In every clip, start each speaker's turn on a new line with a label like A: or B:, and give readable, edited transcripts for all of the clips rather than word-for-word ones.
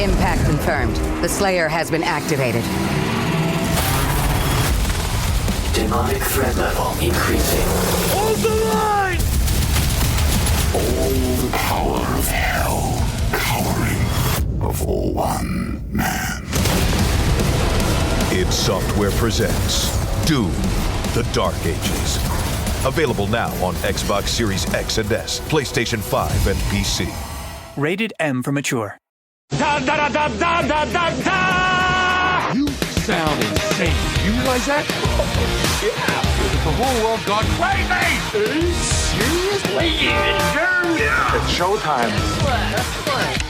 A: Impact confirmed. The Slayer has been activated.
B: Demonic threat level increasing.
C: Hold the line!
D: All the power of hell cowering before one man.
E: id Software presents Doom, The Dark Ages. Available now on Xbox Series X and S, PlayStation 5, and PC.
F: Rated M for mature.
C: Da da da da da da da da! You sound insane. You realize that? Oh, yeah. The whole world gone crazy! Seriously? Yeah. It's showtime.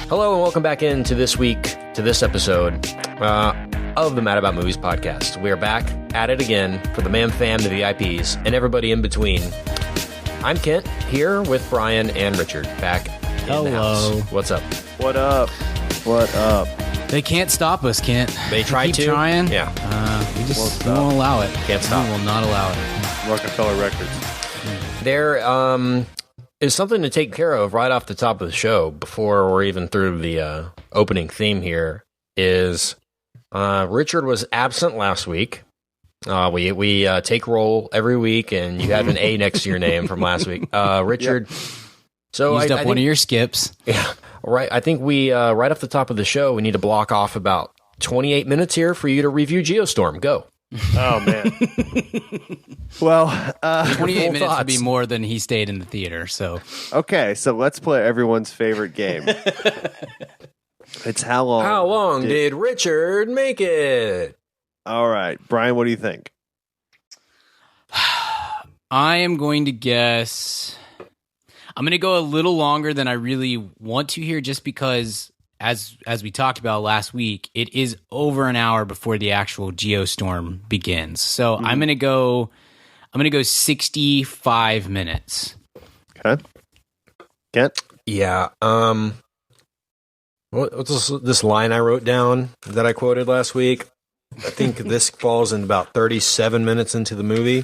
G: Hello and welcome back into this episode of the Mad About Movies podcast. We are back at it again for the Man Fam, the VIPs, and everybody in between. I'm Kent, here with Brian and Richard, back in the house. What's up?
H: What up? What up?
I: They can't stop us, Kent.
G: They tried to.
I: Trying.
G: Yeah.
I: We just won't allow it.
G: Can't stop.
I: We will not allow it.
H: Rockefeller Records.
G: There is something to take care of right off the top of the show before we're even through the opening theme here is Richard was absent last week. We take roll every week, and you have an A next to your name from last week. Richard. Yep. So
I: Used
G: I
I: up
G: think,
I: one of your skips.
G: Yeah. Right. I think we, right off the top of the show, we need to block off about 28 minutes here for you to review Geostorm. Go.
H: Oh, man. Well,
I: 28 minutes would be more than he stayed in the theater. So
H: okay, so let's play everyone's favorite game. It's how long?
G: How long did Richard make it?
H: All right, Brian, what do you think?
I: I am going to guess. I'm going to go a little longer than I really want to here, just because, as we talked about last week, it is over an hour before the actual Geostorm begins. So I'm going to go 65 minutes.
H: Okay. Kent?
G: Yeah. What's this line I wrote down that I quoted last week? I think this falls in about 37 minutes into the movie.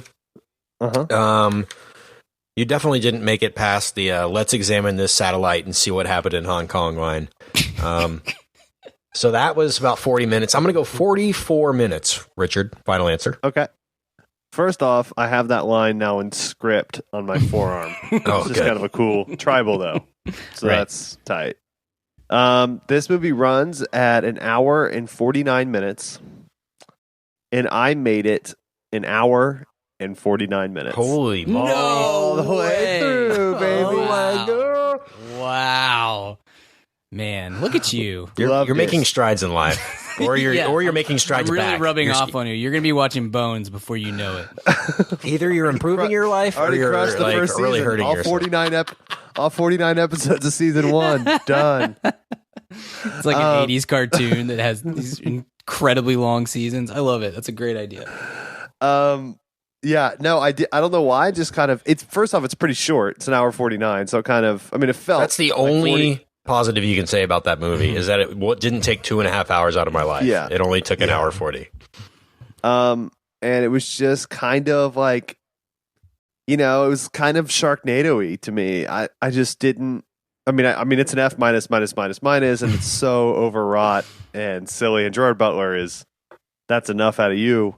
H: Uh-huh.
G: You definitely didn't make it past the let's examine this satellite and see what happened in Hong Kong line. So that was about 40 minutes. I'm going to go 44 minutes, Richard. Final answer.
H: Okay. First off, I have that line now in script on my forearm. It's just kind of a cool tribal, though. So That's tight. This movie runs at an hour and 49 minutes, and I made it an hour and 49 minutes.
G: Holy moly.
H: All the way through, baby.
I: Oh, wow. Wow. Man, look at you.
G: You're making strides in life. Or you're making strides
I: I'm really
G: back.
I: rubbing off on you. You're going to be watching Bones before you know it.
G: Either you're improving your life or you're
H: crushed the
G: like
H: first
G: really
H: season.
G: hurting yourself.
H: All 49 episodes of season 1. Done.
I: It's like an 80s cartoon that has these incredibly long seasons. I love it. That's a great idea.
H: Yeah, no, I don't know why. Just kind of, first off, it's pretty short. It's an hour 49. So it felt.
G: That's the
H: like
G: only positive you can say about that movie is that it didn't take 2.5 hours out of my life.
H: Yeah.
G: It only took an hour 40.
H: And it was just kind of like, it was kind of Sharknado-y to me. I just didn't. I mean, it's an F minus, and it's so overwrought and silly. And Gerard Butler that's enough out of you.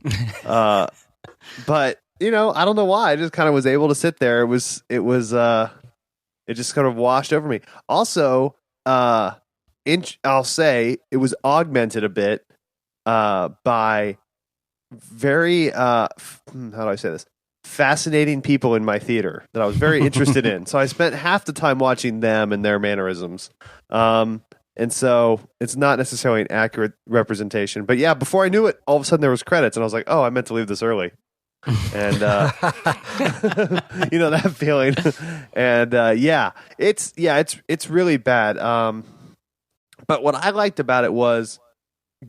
H: But I don't know why. I just kind of was able to sit there. It just kind of washed over me. Also, I'll say it was augmented a bit by very how do I say this? Fascinating people in my theater that I was very interested in. So I spent half the time watching them and their mannerisms. And so it's not necessarily an accurate representation. But yeah, before I knew it, all of a sudden there was credits, and I was like, oh, I meant to leave this early. And that feeling. And it's really bad. But what I liked about it was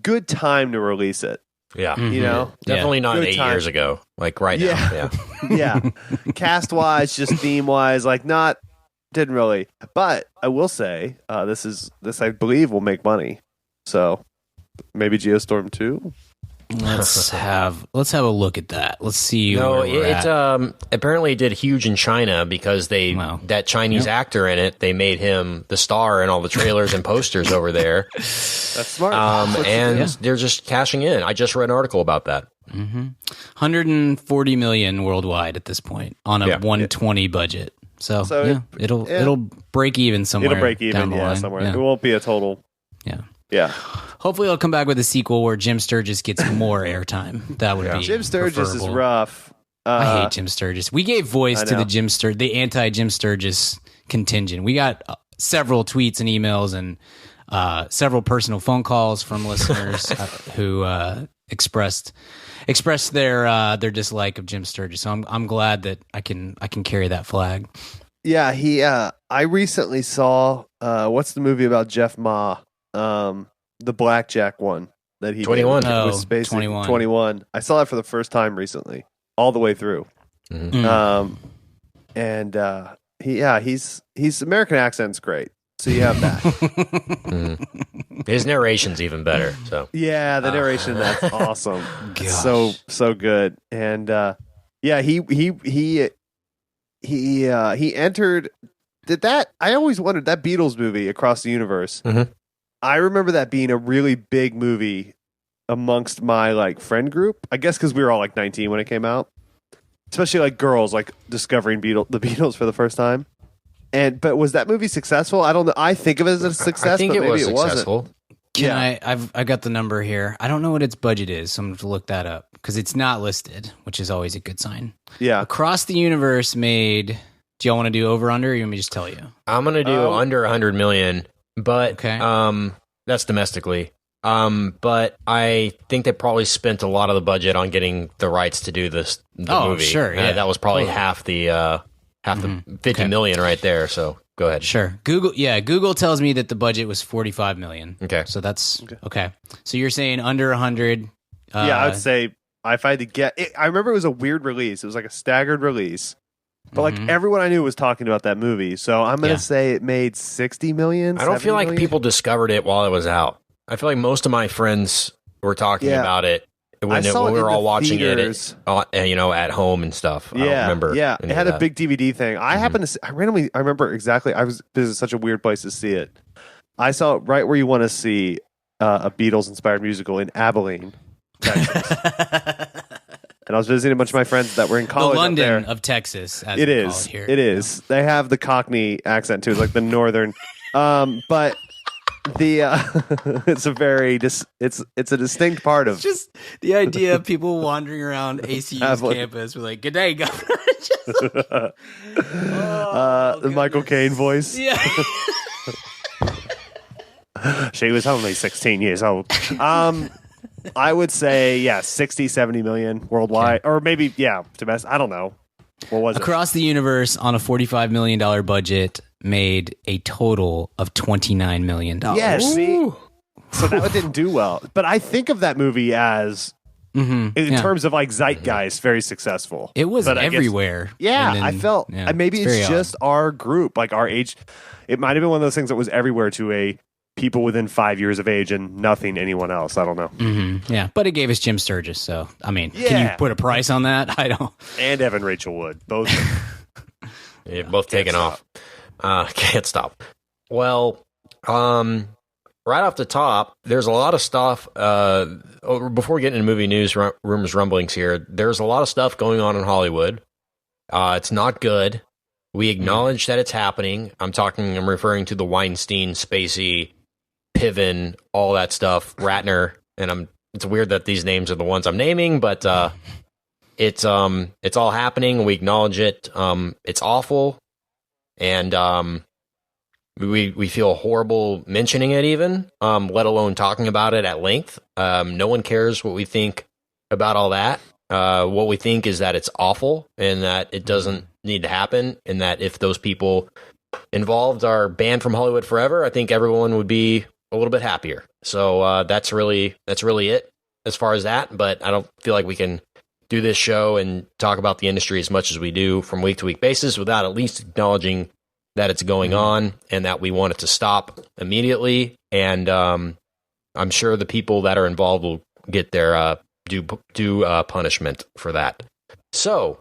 H: good time to release it.
G: Yeah.
H: Yeah.
G: Definitely not
H: Good
G: 8
H: time.
G: years ago, like right now. Yeah.
H: Yeah. Cast wise, just theme wise, didn't really. But I will say, this I believe will make money. So maybe Geostorm 2.
I: Let's have a look at that. Let's see.
G: No,
I: where we're
G: it
I: at.
G: apparently did huge in China because that Chinese actor in it, they made him the star in all the trailers and posters over there.
H: That's smart.
G: And they're just cashing in. I just read an article about that.
I: 140 million worldwide at this point on a 120 budget. So it'll break even somewhere.
H: It'll break even,
I: down the line.
H: somewhere.
I: Yeah.
H: It won't be a total. Yeah.
I: Hopefully, I'll come back with a sequel where Jim Sturgis gets more airtime. That would be
H: Jim Sturgis
I: preferable.
H: is rough.
I: I hate Jim Sturgis. We gave voice to the anti-Jim Sturgis contingent. We got several tweets and emails and several personal phone calls from listeners who expressed their dislike of Jim Sturgis. So I'm glad that I can carry that flag.
H: Yeah, I recently saw what's the movie about Jeff Ma? The Blackjack one that he
G: 21.
H: did.
I: Oh,
H: Was basically
I: 21.
H: 21. I saw it for the first time recently, all the way through. His American accent's great. So you have that.
G: His narration's even better. So
H: Yeah, the narration that's awesome. So good. And he entered. Did that? I always wondered that Beatles movie Across the Universe. I remember that being a really big movie amongst my friend group. I guess because we were all 19 when it came out, especially girls discovering the Beatles for the first time. But was that movie successful? I don't know. I think of it as a success.
G: I think
H: but
G: it was
H: maybe
G: successful.
I: I got the number here. I don't know what its budget is, so I'm going to look that up because it's not listed, which is always a good sign.
H: Yeah.
I: Across the Universe made. Do y'all want to do over under? Or you want me to just tell you?
G: I'm going to do under 100 million, but that's domestically. But I think they probably spent a lot of the budget on getting the rights to do the movie.
I: Sure, yeah.
G: That was probably half the 50 million right there. So go ahead.
I: Sure. Google tells me that the budget was 45 million.
G: Okay.
I: So that's okay. So you're saying under 100.
H: I would say if I had to get it, I remember it was a weird release. It was a staggered release. But everyone I knew was talking about that movie. So I'm going to say it made 60 million.
G: I don't feel like people discovered it while it was out. I feel like most of my friends were talking about it when we were all watching it at home and stuff. I don't remember.
H: Yeah, it had a big DVD thing. I happened to I remember exactly. This is such a weird place to see it. I saw it right where you want to see a Beatles inspired musical in Abilene, Texas. And I was visiting a bunch of my friends that were in college.
I: The London
H: up there.
I: of Texas, as
H: it
I: we
H: is.
I: Call it here.
H: It is. They have the Cockney accent too. It's like the northern. But the it's a very it's a distinct part of.
I: It's just the idea of people wandering around ACU's campus with "Good day, governor."
H: The Michael Caine voice.
I: Yeah.
H: She was only 16 years old. I would say, 60, 70 million worldwide. Or maybe, domestic. I don't know. What was
I: Across the Universe on a $45 million budget made a total of $29 million.
H: Yeah, see? So that didn't do well. But I think of that movie as, in terms of zeitgeist, very successful.
I: It was everywhere.
H: I felt, maybe it's just our group, our age. It might have been one of those things that was everywhere to a people within 5 years of age and nothing anyone else. I don't know.
I: Yeah, but it gave us Jim Sturgis, so can you put a price on that? I don't.
H: And Evan Rachel Wood, both.
G: Both taken off. Can't stop. Well, right off the top, there's a lot of stuff. Before we get into movie news, rumors, rumblings here, there's a lot of stuff going on in Hollywood. It's not good. We acknowledge that it's happening. I'm referring to the Weinstein, Spacey, Piven, all that stuff, Ratner, and it's weird that these names are the ones I'm naming, but it's all happening. We acknowledge it. It's awful, and we feel horrible mentioning it even, let alone talking about it at length. No one cares what we think about all that. What we think is that it's awful and that it doesn't need to happen, and that if those people involved are banned from Hollywood forever, I think everyone would be a little bit happier. So that's really it as far as that. But I don't feel like we can do this show and talk about the industry as much as we do from week to week basis without at least acknowledging that it's going on and that we want it to stop immediately. And I'm sure the people that are involved will get their punishment for that. So,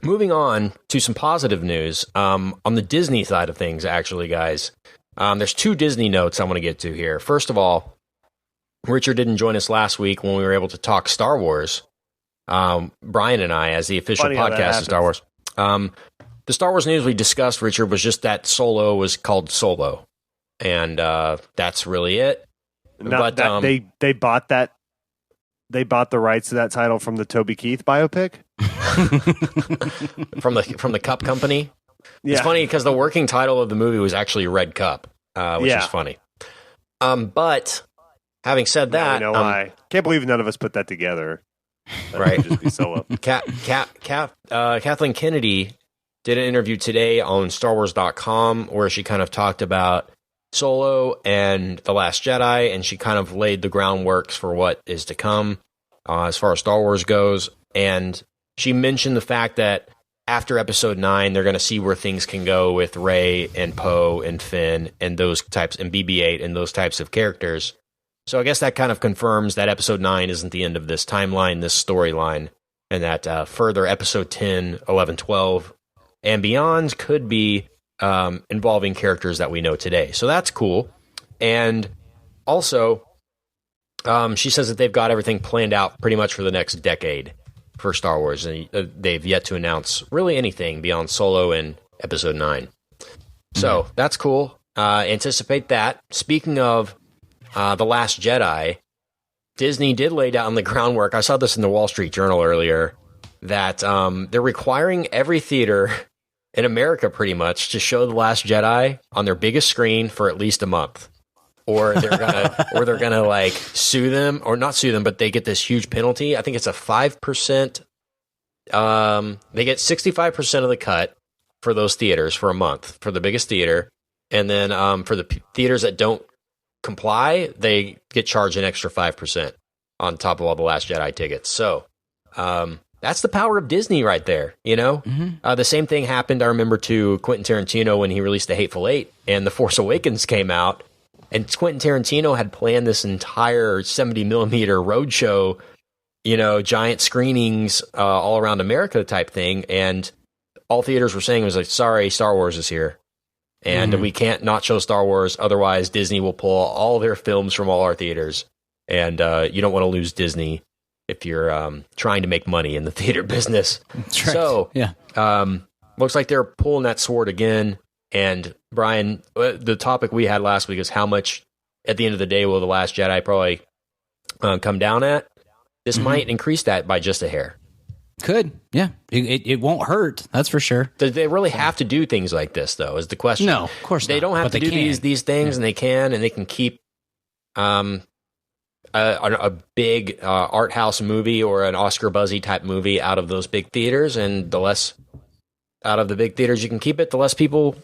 G: moving on to some positive news on the Disney side of things, actually, guys. There's 2 Disney notes I want to get to here. First of all, Richard didn't join us last week when we were able to talk Star Wars. Brian and I, as the official podcast of Star Wars. The Star Wars news we discussed, Richard, was just that Solo was called Solo. And that's really it.
H: But they bought that. They bought the rights to that title from the Toby Keith biopic.
G: from the Cup Company.
H: Yeah.
G: It's funny because the working title of the movie was actually Red Cup, which is funny. But having said that,
H: now we know why. Can't believe none of us put that together.
G: Right?
H: Just be Solo.
G: Kathleen Kennedy did an interview today on StarWars.com where she kind of talked about Solo and The Last Jedi, and she kind of laid the groundwork for what is to come as far as Star Wars goes. And she mentioned the fact that after Episode 9, they're going to see where things can go with Rey and Poe and Finn and those types, and BB-8 and those types of characters. So I guess that kind of confirms that Episode 9 isn't the end of this timeline, this storyline, and that further Episode 10, 11, 12, and beyond could be involving characters that we know today. So that's cool. And also, she says that they've got everything planned out pretty much for the next decade for Star Wars, and they've yet to announce really anything beyond Solo and Episode 9. So that's cool. Anticipate that. Speaking of The Last Jedi, Disney did lay down the groundwork. I saw this in the Wall Street Journal earlier, that they're requiring every theater in America pretty much to show The Last Jedi on their biggest screen for at least a month. Or they're gonna like sue them, or not sue them, but they get this huge penalty. I think it's a 5%. They get 65% of the cut for those theaters for a month for the biggest theater, and then for the theaters that don't comply, they get charged an extra 5% on top of all the Last Jedi tickets. So that's the power of Disney right there, you know? The same thing happened, I remember, to Quentin Tarantino when he released The Hateful Eight and The Force Awakens came out. And Quentin Tarantino had planned this entire 70mm roadshow, you know, giant screenings all around America type thing. And all theaters were saying was like, sorry, Star Wars is here. And we can't not show Star Wars. Otherwise, Disney will pull all their films from all our theaters. And you don't want to lose Disney if you're trying to make money in the theater business.
I: That's right.
G: So,
I: yeah.
G: Looks like they're pulling that sword again. And Brian, the topic we had last week is how much, at the end of the day, will The Last Jedi probably come down at? This might increase that by just a hair.
I: Could, yeah. It won't hurt, that's for sure.
G: Do they really have to do things like this, though, is the question.
I: No, of course
G: they
I: not.
G: don't have
I: But
G: to do these things, and they can keep a big art house movie or an Oscar buzzy type movie out of those big theaters, and the less out of the big theaters you can keep it, the less people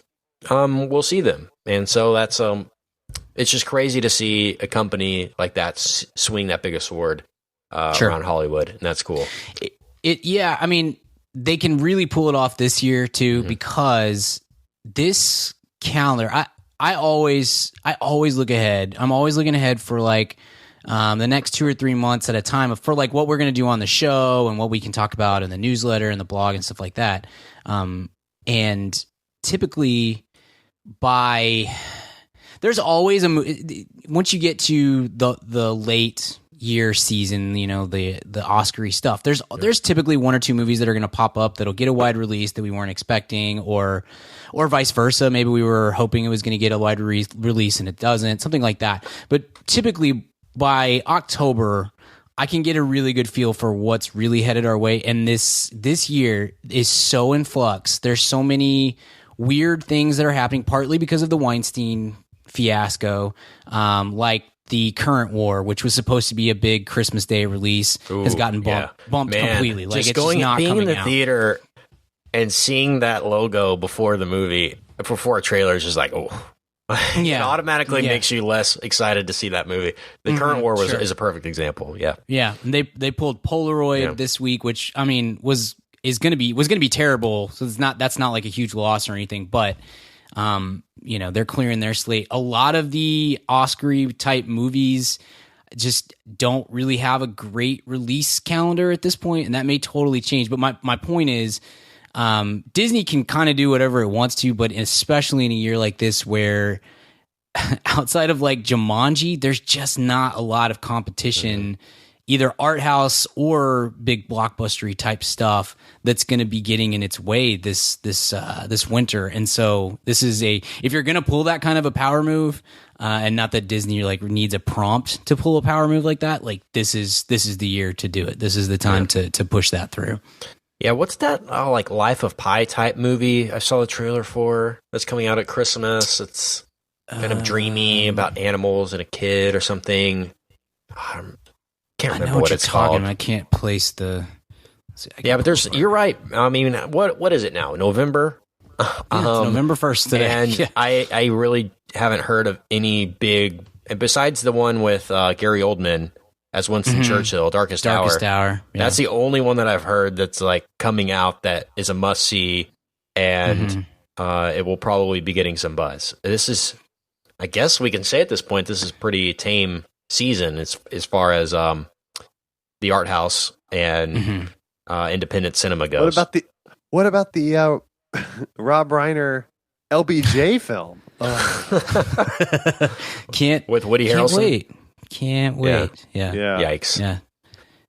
G: will see them. And so that's it's just crazy to see a company like that swing that big a sword around Hollywood, and that's cool.
I: Yeah, I mean, they can really pull it off this year too, because this calendar, I always look ahead. I'm always looking ahead for like the next 2 or 3 months at a time for like what we're going to do on the show and what we can talk about in the newsletter and the blog and stuff like that. And typically there's always once you get to the late year season, you know, the Oscar-y stuff, there's typically 1 or 2 movies that are going to pop up that'll get a wide release that we weren't expecting, or vice versa. Maybe we were hoping it was going to get a wide release and it doesn't, something like that. But typically by October, I can get a really good feel for what's really headed our way. And this year is so in flux. There's so many weird things that are happening, partly because of the Weinstein fiasco, like the Current War, which was supposed to be a big Christmas Day release, has gotten bumped completely. Like,
G: just
I: it's just not
G: being
I: coming
G: in the
I: out.
G: theater and seeing that logo before a trailer is just like, oh. It automatically makes you less excited to see that movie. The Current War is a perfect example. Yeah.
I: And they pulled Polaroid this week, which I mean was going to be terrible. So that's not like a huge loss or anything, but you know, they're clearing their slate. A lot of the Oscar-y type movies, just don't really have a great release calendar at this point, and that may totally change. But my point is, Disney can kind of do whatever it wants to, but especially in a year like this where outside of like Jumanji, there's just not a lot of competition, either art house or big blockbustery type stuff that's going to be getting in its way this winter. And so this is if you're going to pull that kind of a power move, and not that Disney like needs a prompt to pull a power move like that, like this is the year to do it. This is the time to push that through.
G: Yeah, what's that like Life of Pi type movie I saw the trailer for that's coming out at Christmas? It's kind of dreamy about animals and a kid or something. Can't remember what it's called.
I: I can't place the.
G: Yeah, but you're right. I mean, what is it now? November?
I: Yeah, it's November 1st today.
G: And I really haven't heard of any big, besides the one with Gary Oldman as Winston Churchill, Darkest Hour.
I: Yeah.
G: That's the only one that I've heard that's like coming out that is a must see, and it will probably be getting some buzz. This is, I guess we can say at this point, this is pretty tame season as far as the art house and independent cinema goes.
H: What about the Rob Reiner LBJ film?
G: With Woody Harrelson.
I: Can't wait. Yeah.
G: Yikes.
I: Yeah.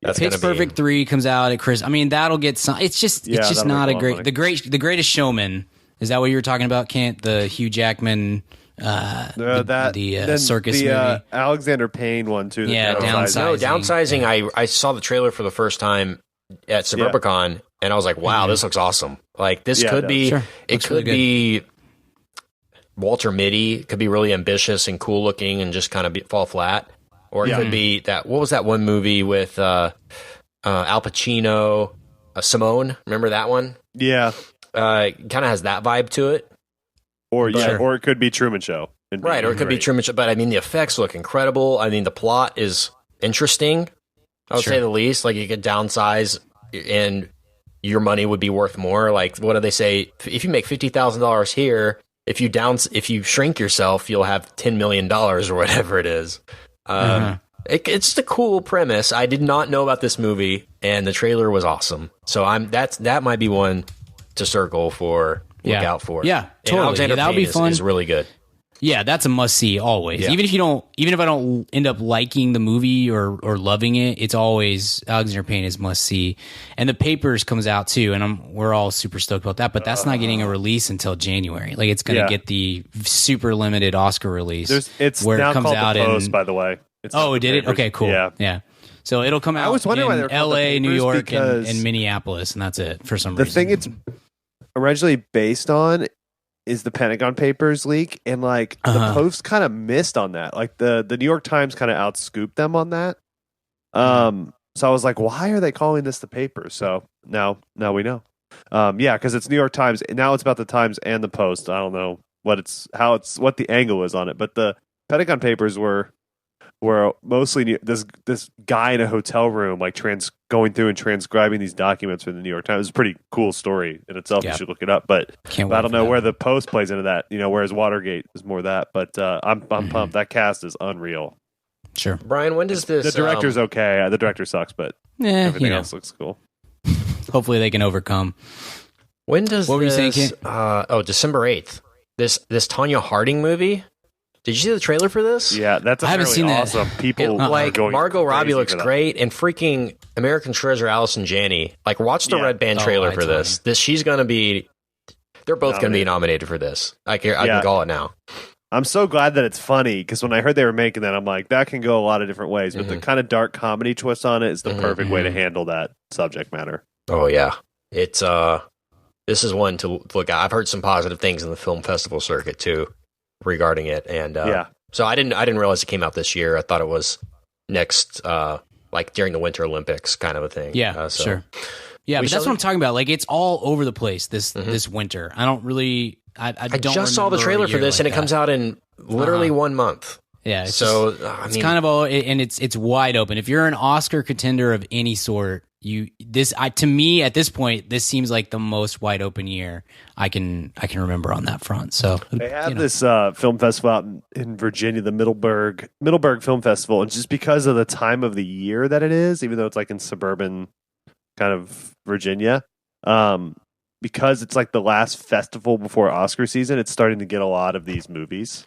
G: That's
I: Pitch Perfect 3 comes out at Chris. I mean, that'll get some. It's just not a great. The Greatest Showman. Is that what you were talking about, Kent? The Hugh Jackman. Circus movie.
H: Alexander Payne one too.
I: Yeah, Downsizing.
G: No, Downsizing. Yeah. I saw the trailer for the first time at Suburbicon, and I was like, "Wow, this looks awesome!" Like this could be. Sure. It could be Walter Mitty. It could be really ambitious and cool looking, and just kind of fall flat. Or it could be that. What was that one movie with Al Pacino, Simone? Remember that one?
H: Yeah.
G: Kind of has that vibe to it.
H: Or it could be Truman Show.
G: Right, or it could be Truman Show. But I mean, the effects look incredible. I mean, the plot is interesting, I would say the least. Like, you could downsize and your money would be worth more. Like, what do they say? If you make $50,000 here, if you shrink yourself, you'll have $10 million or whatever it is. It's just a cool premise. I did not know about this movie, and the trailer was awesome. So that might be one to circle for. Look out for.
I: Yeah, totally.
G: Alexander
I: that would be fun.
G: Is really good.
I: Yeah, that's a must see always. Yeah. Even if I don't end up liking the movie or loving it, it's always Alexander Payne is must see. And The Papers comes out too, and we're all super stoked about that. But that's not getting a release until January. Like, it's going to get the super limited Oscar release.
H: It's
I: where
H: now
I: it comes
H: called
I: out
H: The Post, by the way.
I: Did it? Okay, cool. Yeah. So it'll come out.
H: I was wondering why they
I: in
H: were called
I: L.A.,
H: The
I: New
H: Papers,
I: York,
H: because
I: and Minneapolis, and that's it for some
H: the
I: reason.
H: thing it's originally based on is the Pentagon Papers leak, and like the Post kind of missed on that. Like the New York Times kind of outscooped them on that. So I was like, why are they calling this the Papers? So now we know. Because it's New York Times. Now it's about the Times and the Post. I don't know what the angle is on it, but the Pentagon Papers were mostly this guy in a hotel room, like going through and transcribing these documents for the New York Times. It's a pretty cool story in itself. You should look it up. But I don't know where the Post plays into that. Whereas Watergate is more that. But I'm pumped. That cast is unreal.
I: Sure,
G: Brian. When does this?
H: The director's okay. The director sucks, but everything else looks cool.
I: Hopefully, they can overcome.
G: When does
I: what were you saying, Kate?
G: December 8th. This Tanya Harding movie. Did you see the trailer for this?
H: Yeah, that's
I: I haven't seen
H: awesome.
I: That.
H: People
G: like Margot Robbie looks great, and freaking American Treasure Allison Janney. Like, watch the Red Band trailer for this. She's gonna be. They're both gonna be nominated for this. I can call it now.
H: I'm so glad that it's funny, because when I heard they were making that, I'm like, that can go a lot of different ways. But the kind of dark comedy twist on it is the perfect way to handle that subject matter.
G: Oh yeah, it's this is one to look at. I've heard some positive things in the film festival circuit too regarding it, and so I didn't realize it came out this year. I thought it was next, like during the Winter Olympics kind of a thing.
I: Yeah, sure. Yeah, but that's what I'm talking about. Like, it's all over the place this winter. I don't really. I
G: just saw the trailer for this, and it comes out in literally 1 month.
I: Yeah,
G: it's
I: kind of all, and it's wide open. If you're an Oscar contender of any sort, to me at this point, this seems like the most wide open year I can remember on that front. So
H: they have this film festival out in Virginia, the Middleburg Film Festival, and just because of the time of the year that it is, even though it's like in suburban kind of Virginia, because it's like the last festival before Oscar season, it's starting to get a lot of these movies.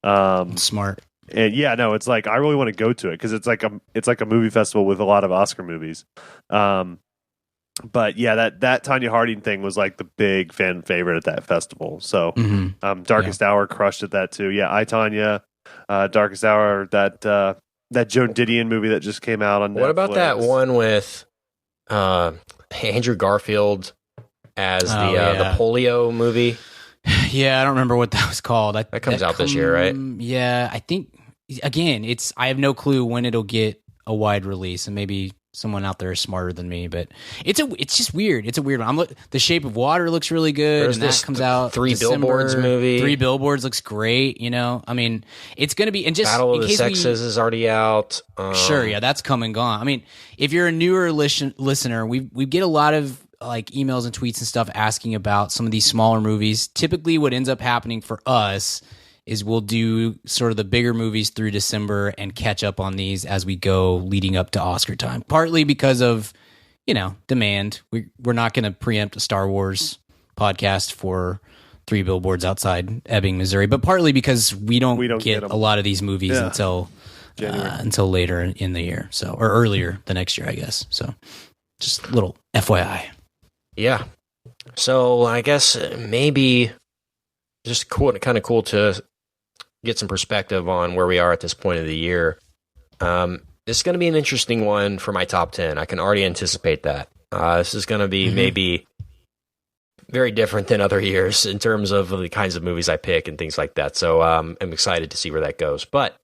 I: Smart.
H: And yeah, no, it's like I really want to go to it because it's like a movie festival with a lot of Oscar movies. But yeah, that Tanya Harding thing was like the big fan favorite at that festival. So Darkest Hour crushed at that too. Yeah, I, Tanya, Darkest Hour, that Joe Didion movie that just came out on Netflix.
G: What about that one with Andrew Garfield as the polio movie?
I: Yeah, I don't remember what that was called.
G: That comes out this year, right?
I: Yeah, I think, again, I have no clue when it'll get a wide release, and maybe someone out there is smarter than me, but it's just weird. It's a weird one. The Shape of Water looks really good,
G: There's
I: and that comes out
G: Three
I: December.
G: Billboards movie.
I: Three Billboards looks great, I mean, it's going to be, and just
G: Battle of
I: in
G: the
I: case
G: Sexes is already out.
I: Sure, yeah, that's come and gone. I mean, if you're a newer listener, we get a lot of like emails and tweets and stuff asking about some of these smaller movies. Typically what ends up happening for us is we'll do sort of the bigger movies through December and catch up on these as we go leading up to Oscar time. Partly because of, demand. We're not going to preempt a Star Wars podcast for Three Billboards Outside Ebbing, Missouri, but partly because we don't get a lot of these movies until later in the year. So, or earlier the next year, I guess. So just a little FYI.
G: Yeah. So I guess maybe just kind of cool to get some perspective on where we are at this point of the year. This is going to be an interesting one for my top 10. I can already anticipate that. This is going to be maybe very different than other years in terms of the kinds of movies I pick and things like that. So I'm excited to see where that goes. But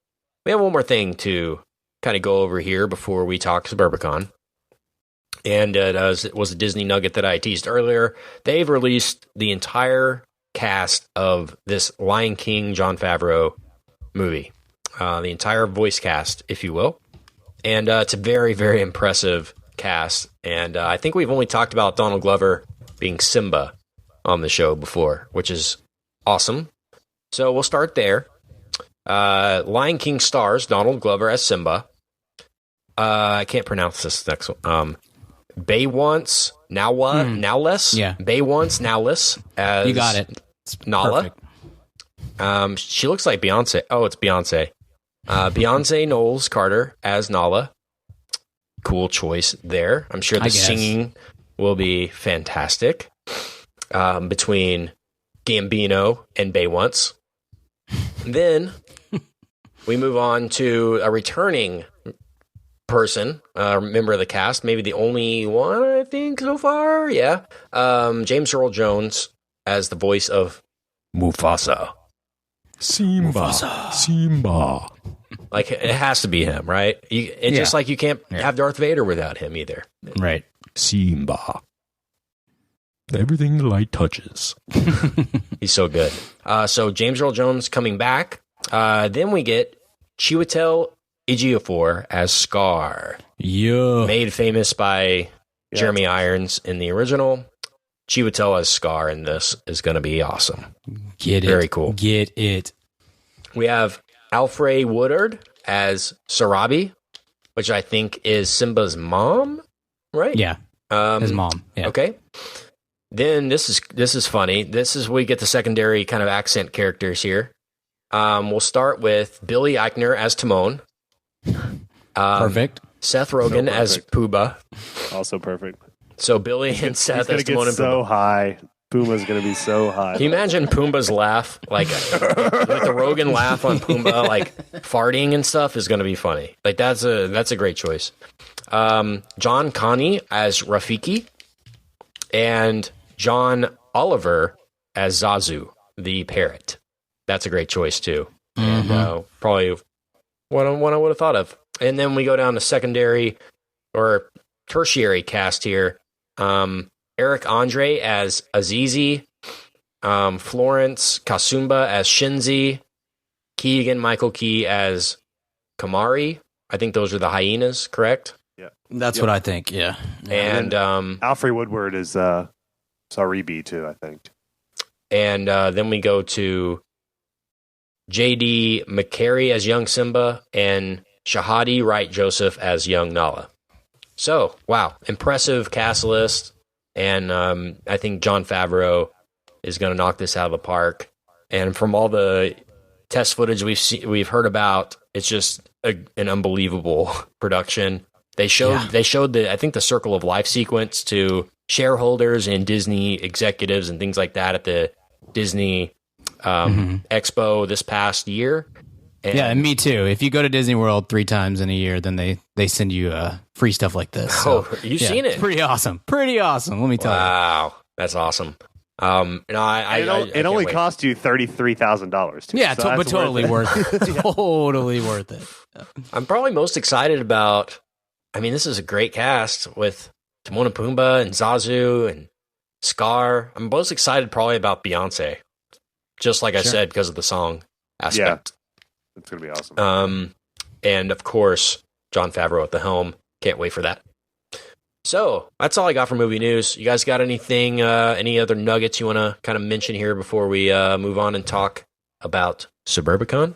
G: we have one more thing to kind of go over here before we talk Suburbicon. And it was a Disney nugget that I teased earlier. They've released the entire cast of this Lion King Jon Favreau movie. The entire voice cast, if you will. And it's a very, very impressive cast. And I think we've only talked about Donald Glover being Simba on the show before, which is awesome. So we'll start there. Lion King stars Donald Glover as Simba. I can't pronounce this next one. Baywance Nowless. Yeah. Baywance Nowless as
I: you got it. It's
G: Nala.
I: Perfect.
G: She looks like Beyonce. Oh, it's Beyonce. Beyonce Knowles Carter as Nala. Cool choice there. I'm sure the singing will be fantastic. Between Gambino and Baywance. Then we move on to a returning person, member of the cast, maybe the only one I think so far. Yeah, James Earl Jones as the voice of Mufasa.
C: Simba.
G: Like it has to be him, right? Just like you can't have Darth Vader without him either.
I: Right.
C: Simba. Everything the light touches.
G: He's so good. So James Earl Jones coming back. Then we get Chiwetel Ejiofor as Scar.
I: Yeah.
G: Made famous by Jeremy Irons in the original. Chiwetel as Scar in this is going to be awesome. Very cool.
I: Get it.
G: We have Alfre Woodard as Sarabi, which I think is Simba's mom, right?
I: Yeah. His mom. Yeah.
G: Okay. Then this is funny. This is where we get the secondary kind of accent characters here. We'll start with Billy Eichner as Timon.
I: Perfect.
G: Seth Rogen as Pumbaa.
H: Also perfect.
G: So Billy and Seth as Timon and Pumbaa.
H: So high. Pumbaa's going to be so high.
G: Can you imagine Pumbaa's laugh? Like the Rogen laugh on Pumbaa, like farting and stuff is going to be funny. Like that's a great choice. John Connie as Rafiki. And John Oliver as Zazu, the parrot. That's a great choice, too. Mm-hmm. And probably what I would have thought of. And then we go down to secondary or tertiary cast here. Eric Andre as Azizi. Florence Kasumba as Shinzi. Keegan Michael Key as Kamari. I think those are the hyenas, correct?
H: Yeah,
I: That's what I think. Yeah.
G: And
H: Alfred Woodward is Saribi too, I think.
G: And then we go to J.D. McCary as young Simba and Shahadi Wright Joseph as young Nala. So, wow, impressive cast list. And I think Jon Favreau is going to knock this out of the park. And from all the test footage we've heard about, it's just an unbelievable production. They showed the Circle of Life sequence to shareholders and Disney executives and things like that at the Disney Expo this past year.
I: And me too. If you go to Disney World 3 times in a year, then they send you free stuff like this. So,
G: you've seen it?
I: It's pretty awesome. Pretty awesome. Let me tell you.
G: Wow, that's awesome.
H: It only cost you $33,000.
I: Yeah, but totally worth it. Totally worth it. Yeah.
G: I'm probably most excited about. I mean, this is a great cast with Timon and Pumbaa and Zazu and Scar. I'm most excited probably about Beyonce, just like I said, because of the song aspect.
H: Yeah, it's gonna be awesome.
G: And of course, Jon Favreau at the helm. Can't wait for that. So that's all I got for movie news. You guys got anything? Any other nuggets you want to kind of mention here before we move on and talk about Suburbicon?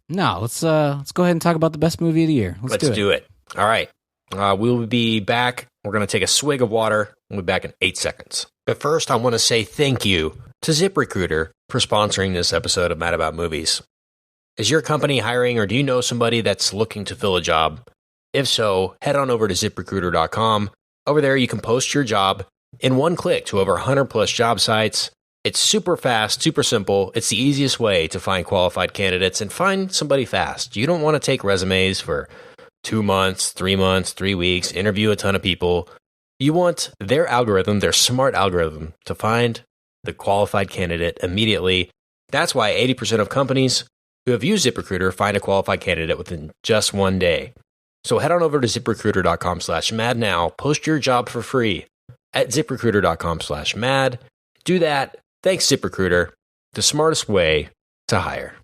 I: No, let's go ahead and talk about the best movie of the year. Let's do it.
G: All right. We'll be back. We're going to take a swig of water. We'll be back in 8 seconds. But first, I want to say thank you to ZipRecruiter for sponsoring this episode of Mad About Movies. Is your company hiring, or do you know somebody that's looking to fill a job? If so, head on over to ZipRecruiter.com. Over there, you can post your job in one click to over 100 plus job sites. It's super fast, super simple. It's the easiest way to find qualified candidates and find somebody fast. You don't want to take resumes for 2 months, 3 months, 3 weeks, interview a ton of people. You want their algorithm, their smart algorithm, to find the qualified candidate immediately. That's why 80% of companies who have used ZipRecruiter find a qualified candidate within just 1 day. So head on over to ZipRecruiter.com/mad now. Post your job for free at ZipRecruiter.com/mad. Do that. Thanks, ZipRecruiter, the smartest way to hire.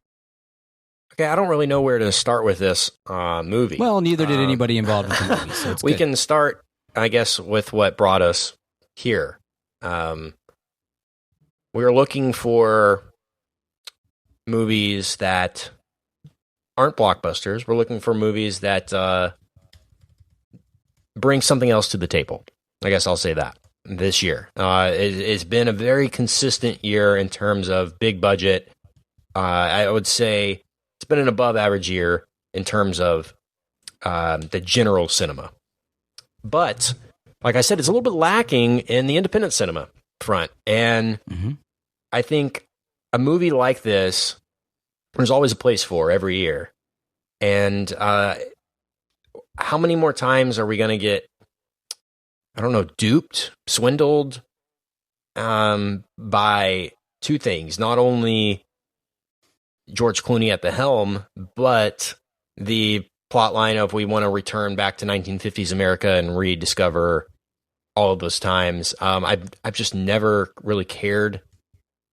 G: Okay, I don't really know where to start with this movie.
I: Well, neither did anybody involved with the movie. So
G: we can start, I guess, with what brought us here. We were looking for movies that aren't blockbusters. We're looking for movies that bring something else to the table. I guess I'll say that this year. It's been a very consistent year in terms of big budget. I would say it's been an above average year in terms of the general cinema. But, like I said, it's a little bit lacking in the independent cinema front. And I think a movie like this, there's always a place for every year. And how many more times are we going to get, I don't know, duped, swindled by two things? Not only George Clooney at the helm, but the plot line of we want to return back to 1950s America and rediscover all of those times. I've just never really cared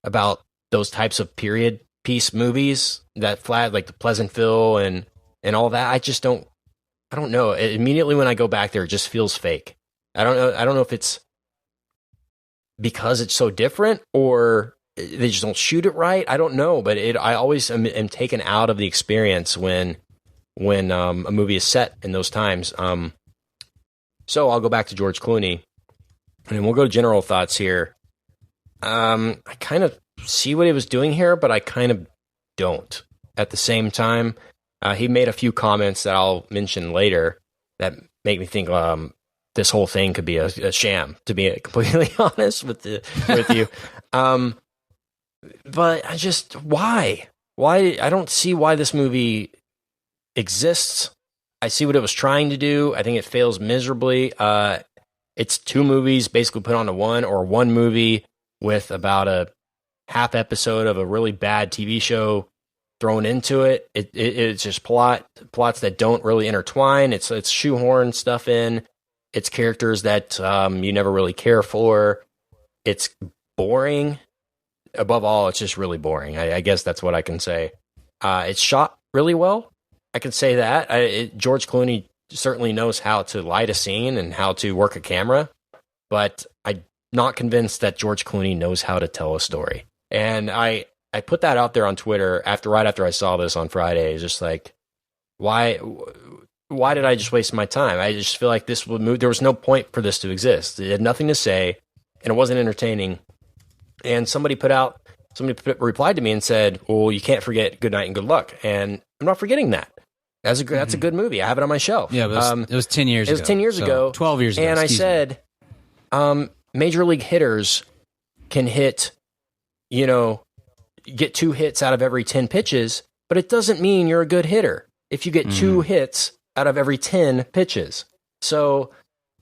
G: about those types of period piece movies that flat, like the Pleasantville and all that. I don't know. Immediately when I go back there, it just feels fake. I don't know if it's because it's so different or they just don't shoot it right. I don't know, but I always am taken out of the experience when a movie is set in those times. So I'll go back to George Clooney, and we'll go to general thoughts here. I kind of see what he was doing here, but I kind of don't. At the same time, he made a few comments that I'll mention later that make me think this whole thing could be a sham, to be completely honest with you. But I just, why? I don't see why this movie exists. I see what it was trying to do. I think it fails miserably. It's two movies basically put onto one, or one movie with about a half episode of a really bad TV show thrown into it. It's just plots that don't really intertwine. It's shoehorn stuff in. It's characters that you never really care for. It's boring. Above all, it's just really boring. I guess that's what I can say. It's shot really well. I can say that. George Clooney certainly knows how to light a scene and how to work a camera, but I'm not convinced that George Clooney knows how to tell a story. And I put that out there on Twitter right after I saw this on Friday. It's just like, why did I just waste my time? I just feel like this would move. There was no point for this to exist. It had nothing to say, and it wasn't entertaining. And somebody replied to me and said, well, you can't forget Good Night and Good Luck. And I'm not forgetting that. That's a good movie. I have it on my shelf.
I: Yeah, it was 10 years ago.
G: It was 10 years ago.
I: 12 years ago.
G: And I said, major league hitters can hit, get 2 hits out of every 10 pitches, but it doesn't mean you're a good hitter if you get 2 hits out of every 10 pitches. So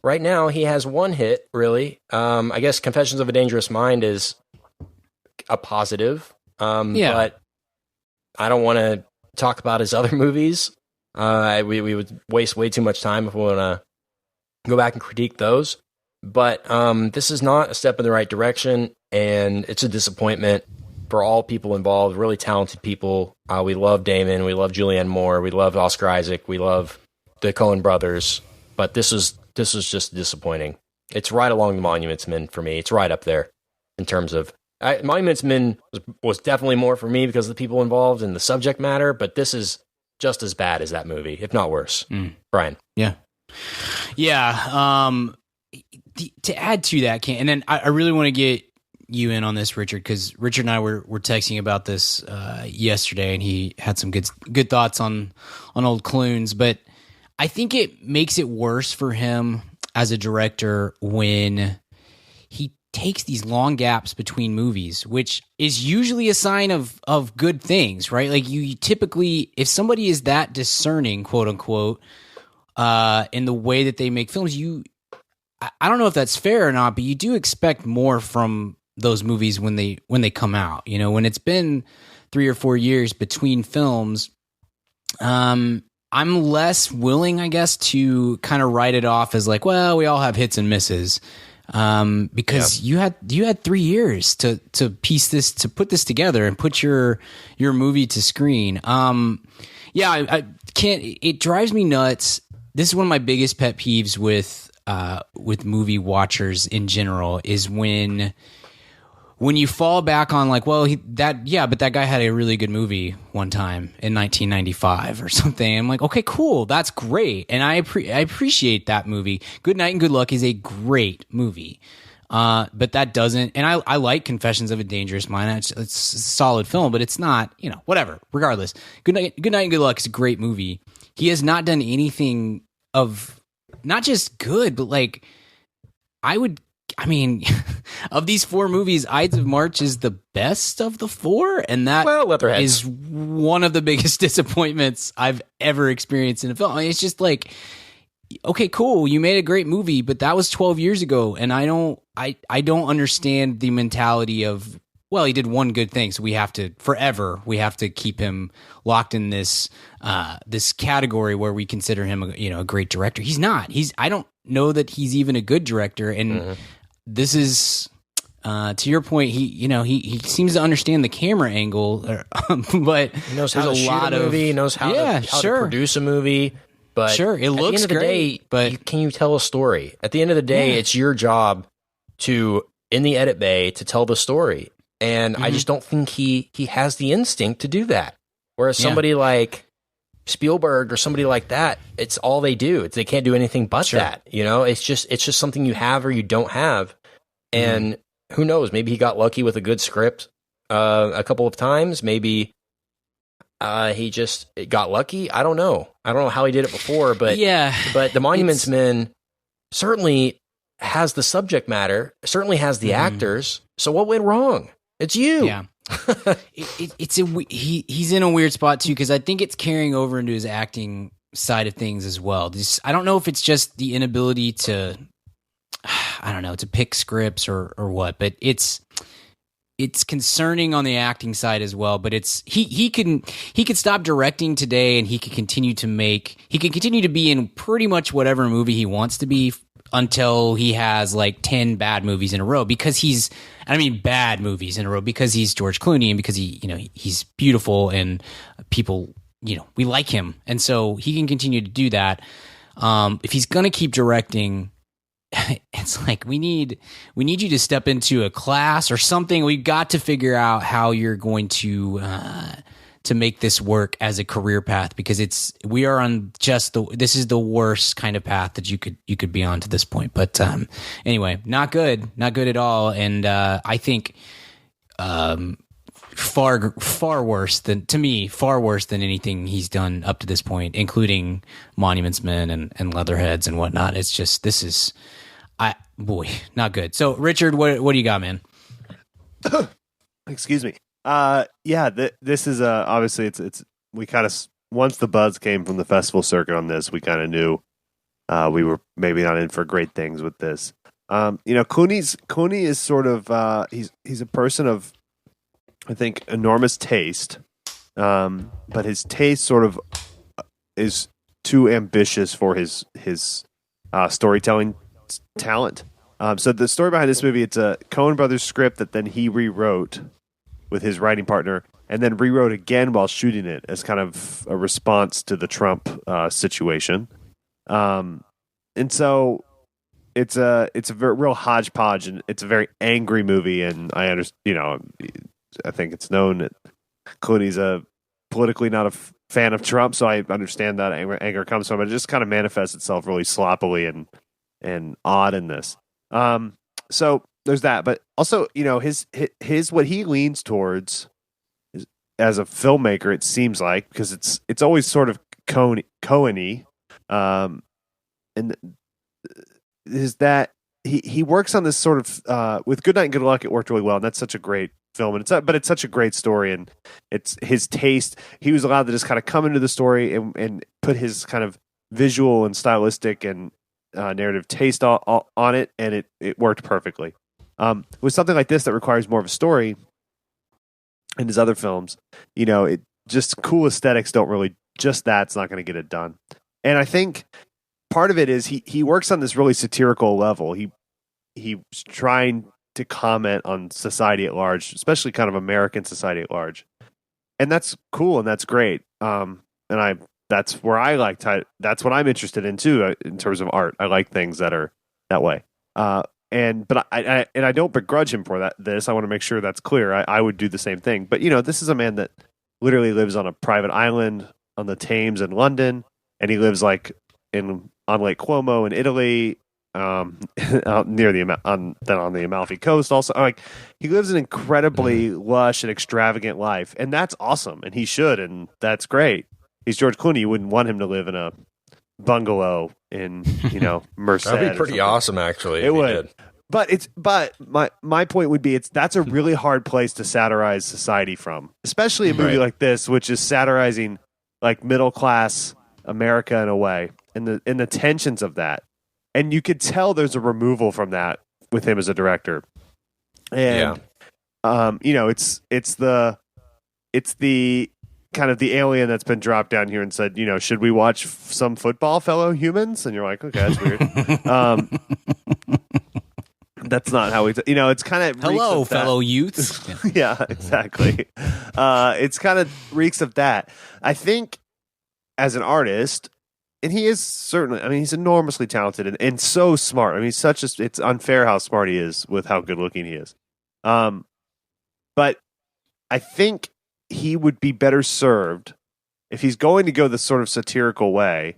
G: right now he has 1 hit, really. I guess Confessions of a Dangerous Mind is a positive. But I don't want to talk about his other movies. We would waste way too much time if we want to go back and critique those. But this is not a step in the right direction, and it's a disappointment for all people involved, really talented people. We love Damon, we love Julianne Moore, we love Oscar Isaac, we love the Coen brothers, but this is just disappointing. It's right along the Monuments Men for me. It's right up there in terms of Monuments Men was definitely more for me because of the people involved and the subject matter, but this is just as bad as that movie, if not worse. Brian.
I: Yeah. To add to that, and then I really want to get you in on this, Richard, because Richard and I were texting about this yesterday, and he had some good thoughts on old Clooney. But I think it makes it worse for him as a director when he takes these long gaps between movies, which is usually a sign of good things, right? Like you typically, if somebody is that discerning, quote unquote, in the way that they make films, I don't know if that's fair or not, but you do expect more from those movies when they come out. When it's been 3 or 4 years between films, I'm less willing, I guess, to kind of write it off as like, well, we all have hits and misses, because you had 3 years to put this together and put your movie to screen. I can't. It drives me nuts. This is one of my biggest pet peeves with movie watchers in general is when you fall back on like, well, but that guy had a really good movie one time in 1995 or something. I'm like, okay, cool, that's great, and I appreciate that movie. Good Night and Good Luck is a great movie, but that doesn't. And I like Confessions of a Dangerous Mind. It's a solid film, but it's not, whatever. Regardless, Good Night and Good Luck is a great movie. He has not done anything of not just good, but like of these 4 movies, Ides of March is the best of the 4, and that is one of the biggest disappointments I've ever experienced in a film. It's just like, okay, cool, you made a great movie, but that was 12 years ago, and I don't understand the mentality of, well, he did one good thing, so we have to keep him locked in this category where we consider him a great director. He's not. I don't know that he's even a good director, and this is to your point. He seems to understand the camera angle, but
G: he knows how to shoot a movie. He knows how to produce a movie. But
I: it looks
G: at the end of
I: great.
G: The day, can you tell a story? At the end of the day, it's your job to, in the edit bay, to tell the story. And I just don't think he has the instinct to do that. Whereas somebody like Spielberg or somebody like that, it's all they do. They can't do anything but that. It's just something you have or you don't have. And who knows? Maybe he got lucky with a good script a couple of times. Maybe he just got lucky. I don't know. I don't know how he did it before, but But the Monuments Men certainly has the subject matter. Certainly has the actors. So what went wrong? It's you.
I: Yeah. He's in a weird spot too, because I think it's carrying over into his acting side of things as well. I don't know if it's just the inability to pick scripts or what, but it's concerning on the acting side as well. But he could stop directing today, and he could continue to be in pretty much whatever movie he wants to be until he has like 10 bad movies in a row, because bad movies in a row, because he's George Clooney and because he's beautiful and people, we like him. And so he can continue to do that. If he's gonna keep directing, it's like we need you to step into a class or something. We've got to figure out how you're going to make this work as a career path, because we are on this is the worst kind of path that you could be on to this point. But anyway, not good at all. And I think far worse than anything he's done up to this point, including Monuments Men and Leatherheads and whatnot. It's just, not good. So Richard, what do you got, man?
H: Excuse me. This is obviously it's we kind of, once the buzz came from the festival circuit on this, we kind of knew we were maybe not in for great things with this. Clooney is sort of he's a person of, I think, enormous taste, but his taste sort of is too ambitious for his storytelling talent. So the story behind this movie, it's a Coen Brothers script that then he rewrote with his writing partner, and then rewrote again while shooting it as kind of a response to the Trump situation. And so it's a real hodgepodge, and it's a very angry movie. And I understand, I think it's known that Clooney's politically not a fan of Trump, so I understand that anger comes from it. It just kind of manifests itself really sloppily and odd in this. So there's that, but also, his what he leans towards is, as a filmmaker, it seems like, because it's always sort of Coen-y, and is that he works on this sort of with Good Night and Good Luck. It worked really well, and that's such a great film, and it's such a great story, and it's his taste. He was allowed to just kind of come into the story and put his kind of visual and stylistic and narrative taste on it, and it worked perfectly. With something like this that requires more of a story, in his other films, it just cool aesthetics don't really, just that's not going to get it done. And I think part of it is he works on this really satirical level. He's trying to comment on society at large, especially kind of American society at large, and that's cool and that's great. That's where that's what I'm interested in too, in terms of art. I like things that are that way. But I don't begrudge him for this. I want to make sure that's clear. I would do the same thing. But this is a man that literally lives on a private island on the Thames in London, and he lives on Lake Como in Italy, out near on the Amalfi Coast. Also, he lives an incredibly lush and extravagant life, and that's awesome, and he should, and that's great. He's George Clooney. You wouldn't want him to live in a bungalow in Merced.
G: That'd be pretty awesome, actually.
H: It would. But my point would be that's a really hard place to satirize society from, especially a movie like this, which is satirizing like middle class America in a way, and the tensions of that. And you could tell there's a removal from that with him as a director. And it's the kind of the alien that's been dropped down here and said, should we watch some football, fellow humans? And you're like, okay, that's weird. That's not how it's kind of,
I: hello, fellow youths.
H: Yeah, exactly. It's kind of reeks of that. I think as an artist, and he is certainly, he's enormously talented and so smart. It's unfair how smart he is with how good looking he is. But I think he would be better served if he's going to go this sort of satirical way,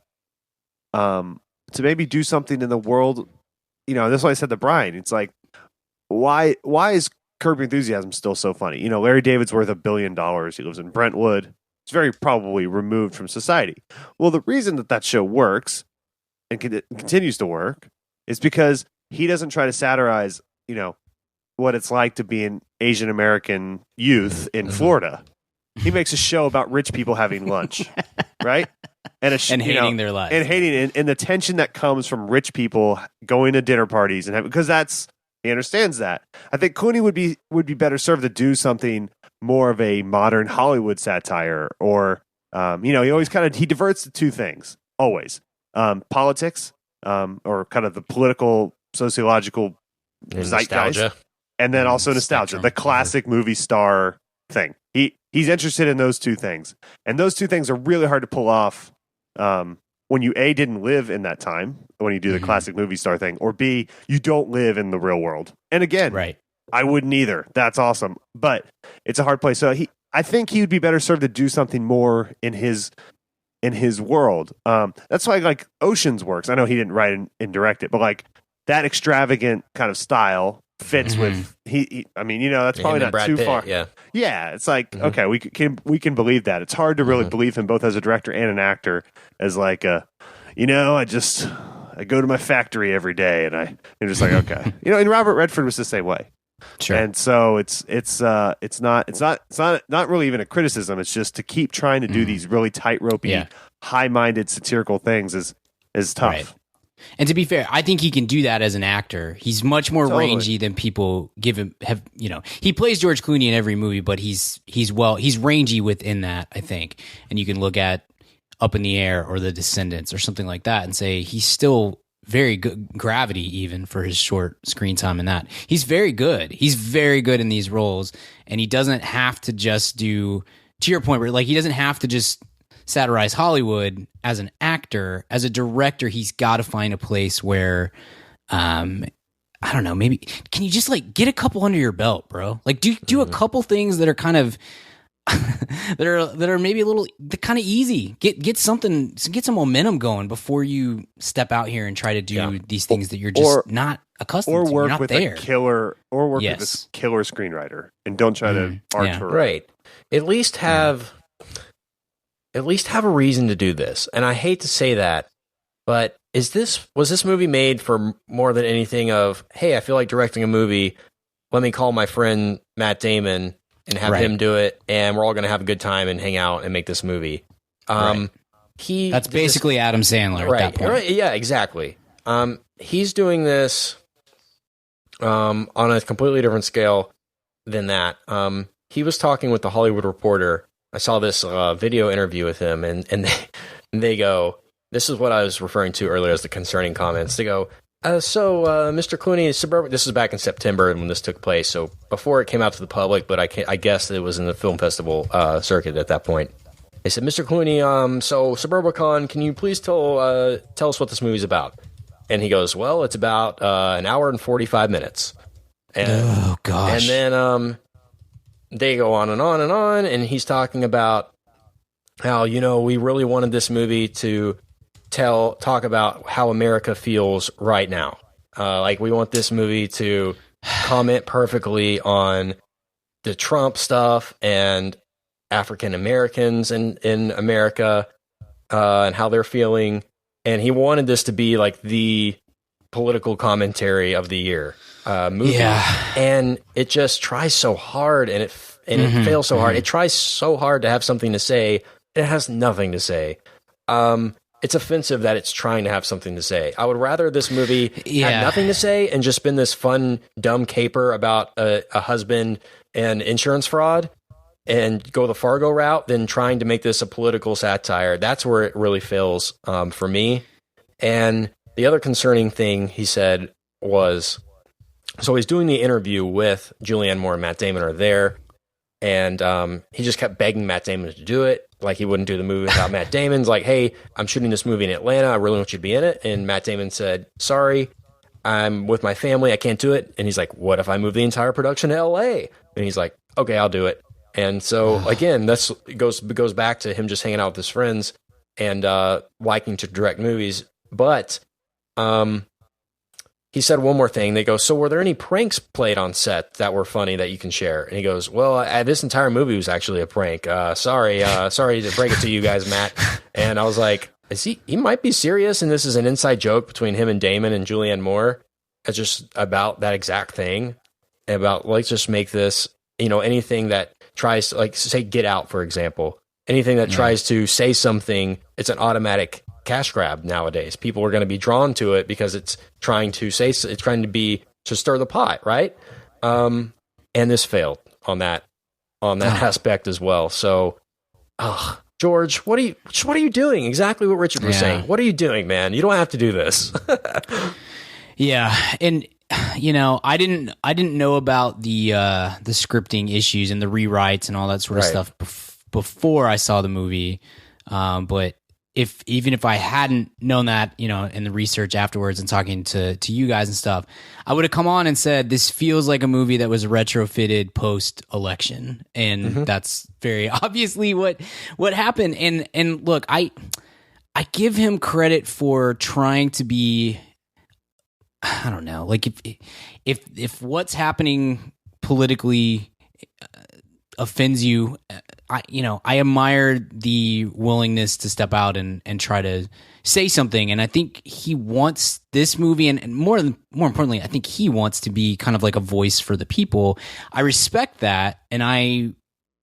H: to maybe do something in the world. That's why I said to Brian, it's like, why is Curb Your Enthusiasm still so funny? Larry David's worth $1 billion. He lives in Brentwood. It's very probably removed from society. Well, the reason that show works and continues to work is because he doesn't try to satirize, what it's like to be an Asian American youth in Florida. He makes a show about rich people having lunch, right? And
I: hating their lives,
H: and hating it, and the tension that comes from rich people going to dinner parties, and because he understands that. I think Clooney would be better served to do something more of a modern Hollywood satire, or he always he diverts to two things always: politics, or kind of the political sociological zeitgeist, and then also nostalgia, the classic movie star thing. He's interested in those two things, and those two things are really hard to pull off when you A, didn't live in that time when you do the classic movie star thing, or B, you don't live in the real world. And again,
I: Right.
H: I wouldn't either. That's awesome. But it's a hard place. So I think he would be better served to do something more in his world. That's why like Oceans works. I know he didn't write and direct it, but like that extravagant kind of style fits with I mean, you know, that's probably not too far. Yeah, it's like okay, we can believe that. It's hard to really believe him both as a director and an actor as like I go to my factory every day and I'm just like okay, you know. And Robert Redford was the same way.
I: Sure.
H: And so it's not really even a criticism. It's just to keep trying to do these really tight ropey, high-minded satirical things is tough.
I: Right. And to be fair, I think he can do that as an actor. He's much more rangy than people give him. He plays George Clooney in every movie, but he's rangy within that, I think. And you can look at Up in the Air or The Descendants or something like that and say he's still very good. Gravity, even for his short screen time in that, he's very good. He's very good in these roles, and he doesn't have to just do. To your point, where like he doesn't have to just satirize Hollywood as an actor. As a director, he's got to find a place where, I don't know, maybe can you just like get a couple under your belt, bro? Like do a couple things that are kind of that are maybe a little kind of easy. Get some momentum going before you step out here and try to do these things that you're just not accustomed to.
H: Or
I: You're
H: work
I: not
H: with
I: there.
H: a killer, or work with this killer screenwriter, and don't try to art her.
G: Right. At least have a reason to do this. And I hate to say that, but was this movie made for more than anything of, hey, I feel like directing a movie, let me call my friend Matt Damon and have him do it, and we're all going to have a good time and hang out and make this movie. That's
I: basically Adam Sandler at that point.
G: Right, yeah, exactly. He's doing this on a completely different scale than that. He was talking with the Hollywood Reporter. I saw this video interview with him, and they go, this is what I was referring to earlier as the concerning comments. They go, Mr. Clooney, Suburban. This is back in September when this took place, so before it came out to the public, but I guess it was in the film festival circuit at that point. They said, Mr. Clooney, so Suburbicon, can you please tell us what this movie's about? And he goes, well, it's about an hour and 45 minutes. And,
I: oh, gosh.
G: And then they go on and on and on, and he's talking about how, we really wanted this movie to talk about how America feels right now. Like, we want this movie to comment perfectly on the Trump stuff and African Americans in America and how they're feeling. And he wanted this to be like the political commentary of the year movie. Yeah. And it just tries so hard, and it fails so hard. It tries so hard to have something to say. It has nothing to say. It's offensive that it's trying to have something to say. I would rather this movie have nothing to say and just spin this fun, dumb caper about a husband and insurance fraud and go the Fargo route than trying to make this a political satire. That's where it really fails for me. And the other concerning thing he said was, so he's doing the interview with Julianne Moore and Matt Damon are there, and he just kept begging Matt Damon to do it. Like, he wouldn't do the movie without Matt Damon's like, hey, I'm shooting this movie in Atlanta. I really want you to be in it. And Matt Damon said, sorry, I'm with my family. I can't do it. And he's like, what if I move the entire production to L.A.? And he's like, okay, I'll do it. And so, again, that's goes back to him just hanging out with his friends and liking to direct movies. But he said one more thing. They go, so were there any pranks played on set that were funny that you can share? And he goes, well, this entire movie was actually a prank. Sorry to break it to you guys, Matt. And I was like, he might be serious, and this is an inside joke between him and Damon and Julianne Moore. It's just about that exact thing. About, let's just make this, anything that tries to, like, say Get Out, for example. Anything that tries to say something, it's an automatic cash grab nowadays. People are going to be drawn to it because it's trying to stir the pot, right? And this failed on that aspect as well. So, George, what are you doing? Exactly what Richard was saying. What are you doing, man? You don't have to do this.
I: Yeah, and I didn't know about the scripting issues and the rewrites and all that sort of stuff before I saw the movie, but even if I hadn't known that, in the research afterwards and talking to you guys and stuff, I would have come on and said, this feels like a movie that was retrofitted post-election. And that's very obviously what happened. And look, I give him credit for trying to be, I don't know, like if what's happening politically offends you, I admire the willingness to step out and try to say something. And I think he wants this movie, and more importantly, I think he wants to be kind of like a voice for the people. I respect that, and I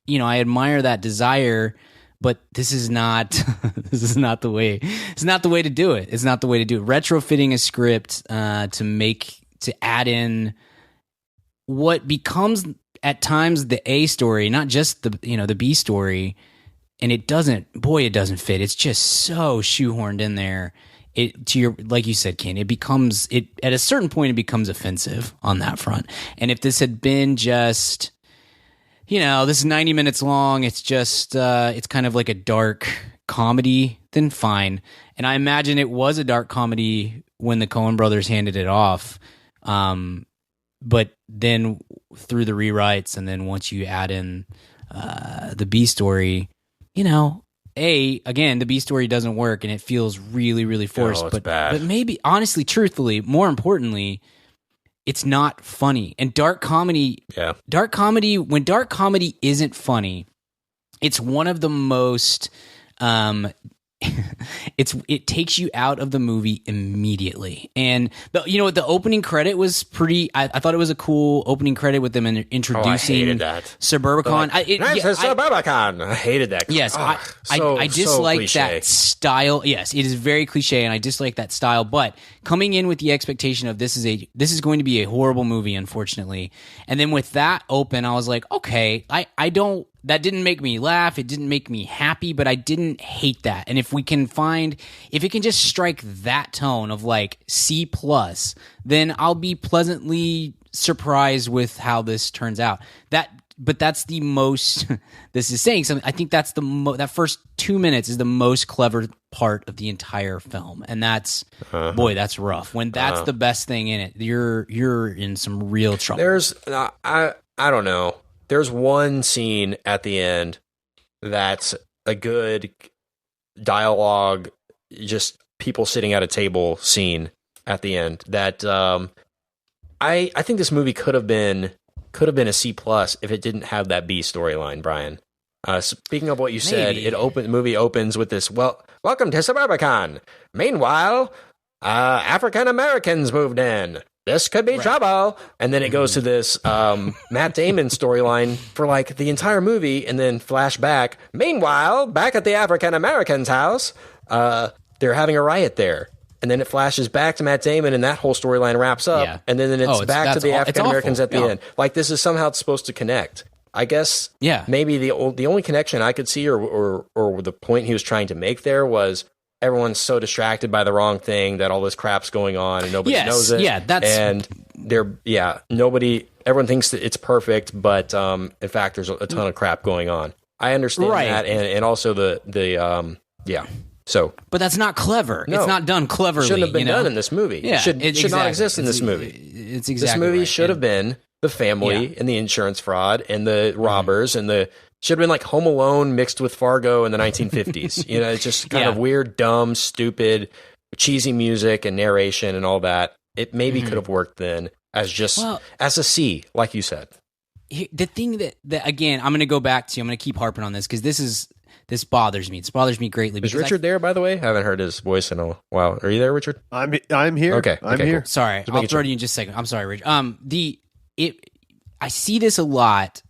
I: admire that desire. But this is not the way. It's not the way to do it. It's not the way to do it. Retrofitting a script to add in what becomes at times the A story, not just the B story, and it doesn't fit. It's just so shoehorned in there. Like you said, Ken, at a certain point it becomes offensive on that front. And if this had been just, this is 90 minutes long, it's just it's kind of like a dark comedy, then fine. And I imagine it was a dark comedy when the Coen brothers handed it off. But then through the rewrites, and then once you add in the B story, again, the B story doesn't work, and it feels really, really forced.
G: It's bad.
I: But maybe, honestly, truthfully, more importantly, it's not funny. And dark comedy, when dark comedy isn't funny, it's one of the most it takes you out of the movie immediately. And the opening credit was pretty. I thought it was a cool opening credit with them introducing
G: I hated that.
I: Suburbicon.
G: Suburbicon. I hated that.
I: Yes, I dislike that style. Yes, it is very cliche, and I dislike that style. But coming in with the expectation of this is going to be a horrible movie, unfortunately, and then with that open, I was like, okay, I don't. That didn't make me laugh. It didn't make me happy, but I didn't hate that. And if it can just strike that tone of like C+, then I'll be pleasantly surprised with how this turns out. But that's the most. This is saying something. I think that's that first 2 minutes is the most clever part of the entire film, and that's that's rough. When that's the best thing in it, you're in some real trouble.
G: There's I don't know. There's one scene at the end that's a good dialogue, just people sitting at a table scene at the end that I think this movie could have been a C+ if it didn't have that B storyline, Brian. Speaking of what you said, the movie opens with this, welcome to Suburbicon. Meanwhile, African Americans moved in. This could be trouble. And then it goes to this Matt Damon storyline for like the entire movie, and then flashback. Meanwhile, back at the African Americans' house, they're having a riot there. And then it flashes back to Matt Damon, and that whole storyline wraps up. And then it's back to the African Americans at the end. Like, this is somehow supposed to connect. I guess maybe the only connection I could see or the point he was trying to make there was everyone's so distracted by the wrong thing that all this crap's going on and nobody knows it.
I: Yeah, that's
G: everyone thinks that it's perfect, but in fact there's a ton of crap going on. I understand that, and also so
I: but that's not clever. No, it's not done cleverly.
G: Shouldn't have been done in this movie.
I: Yeah,
G: it should not exist in this movie.
I: It's exactly
G: this movie
I: right.
G: should have been the family and the insurance fraud and the robbers and the should have been like Home Alone mixed with Fargo in the 1950s. It's just kind of weird, dumb, stupid, cheesy music and narration and all that. It maybe could have worked then as a C, like you said.
I: The thing that again, I'm going to go back to. I'm going to keep harping on this because this bothers me. This bothers me greatly.
G: Is Richard there, by the way? I haven't heard his voice in a while. Are you there, Richard?
H: I'm here.
G: Okay,
H: I'm here.
G: Cool.
I: Sorry, I'll throw to you in just a second. I'm sorry, Rich. I see this a lot.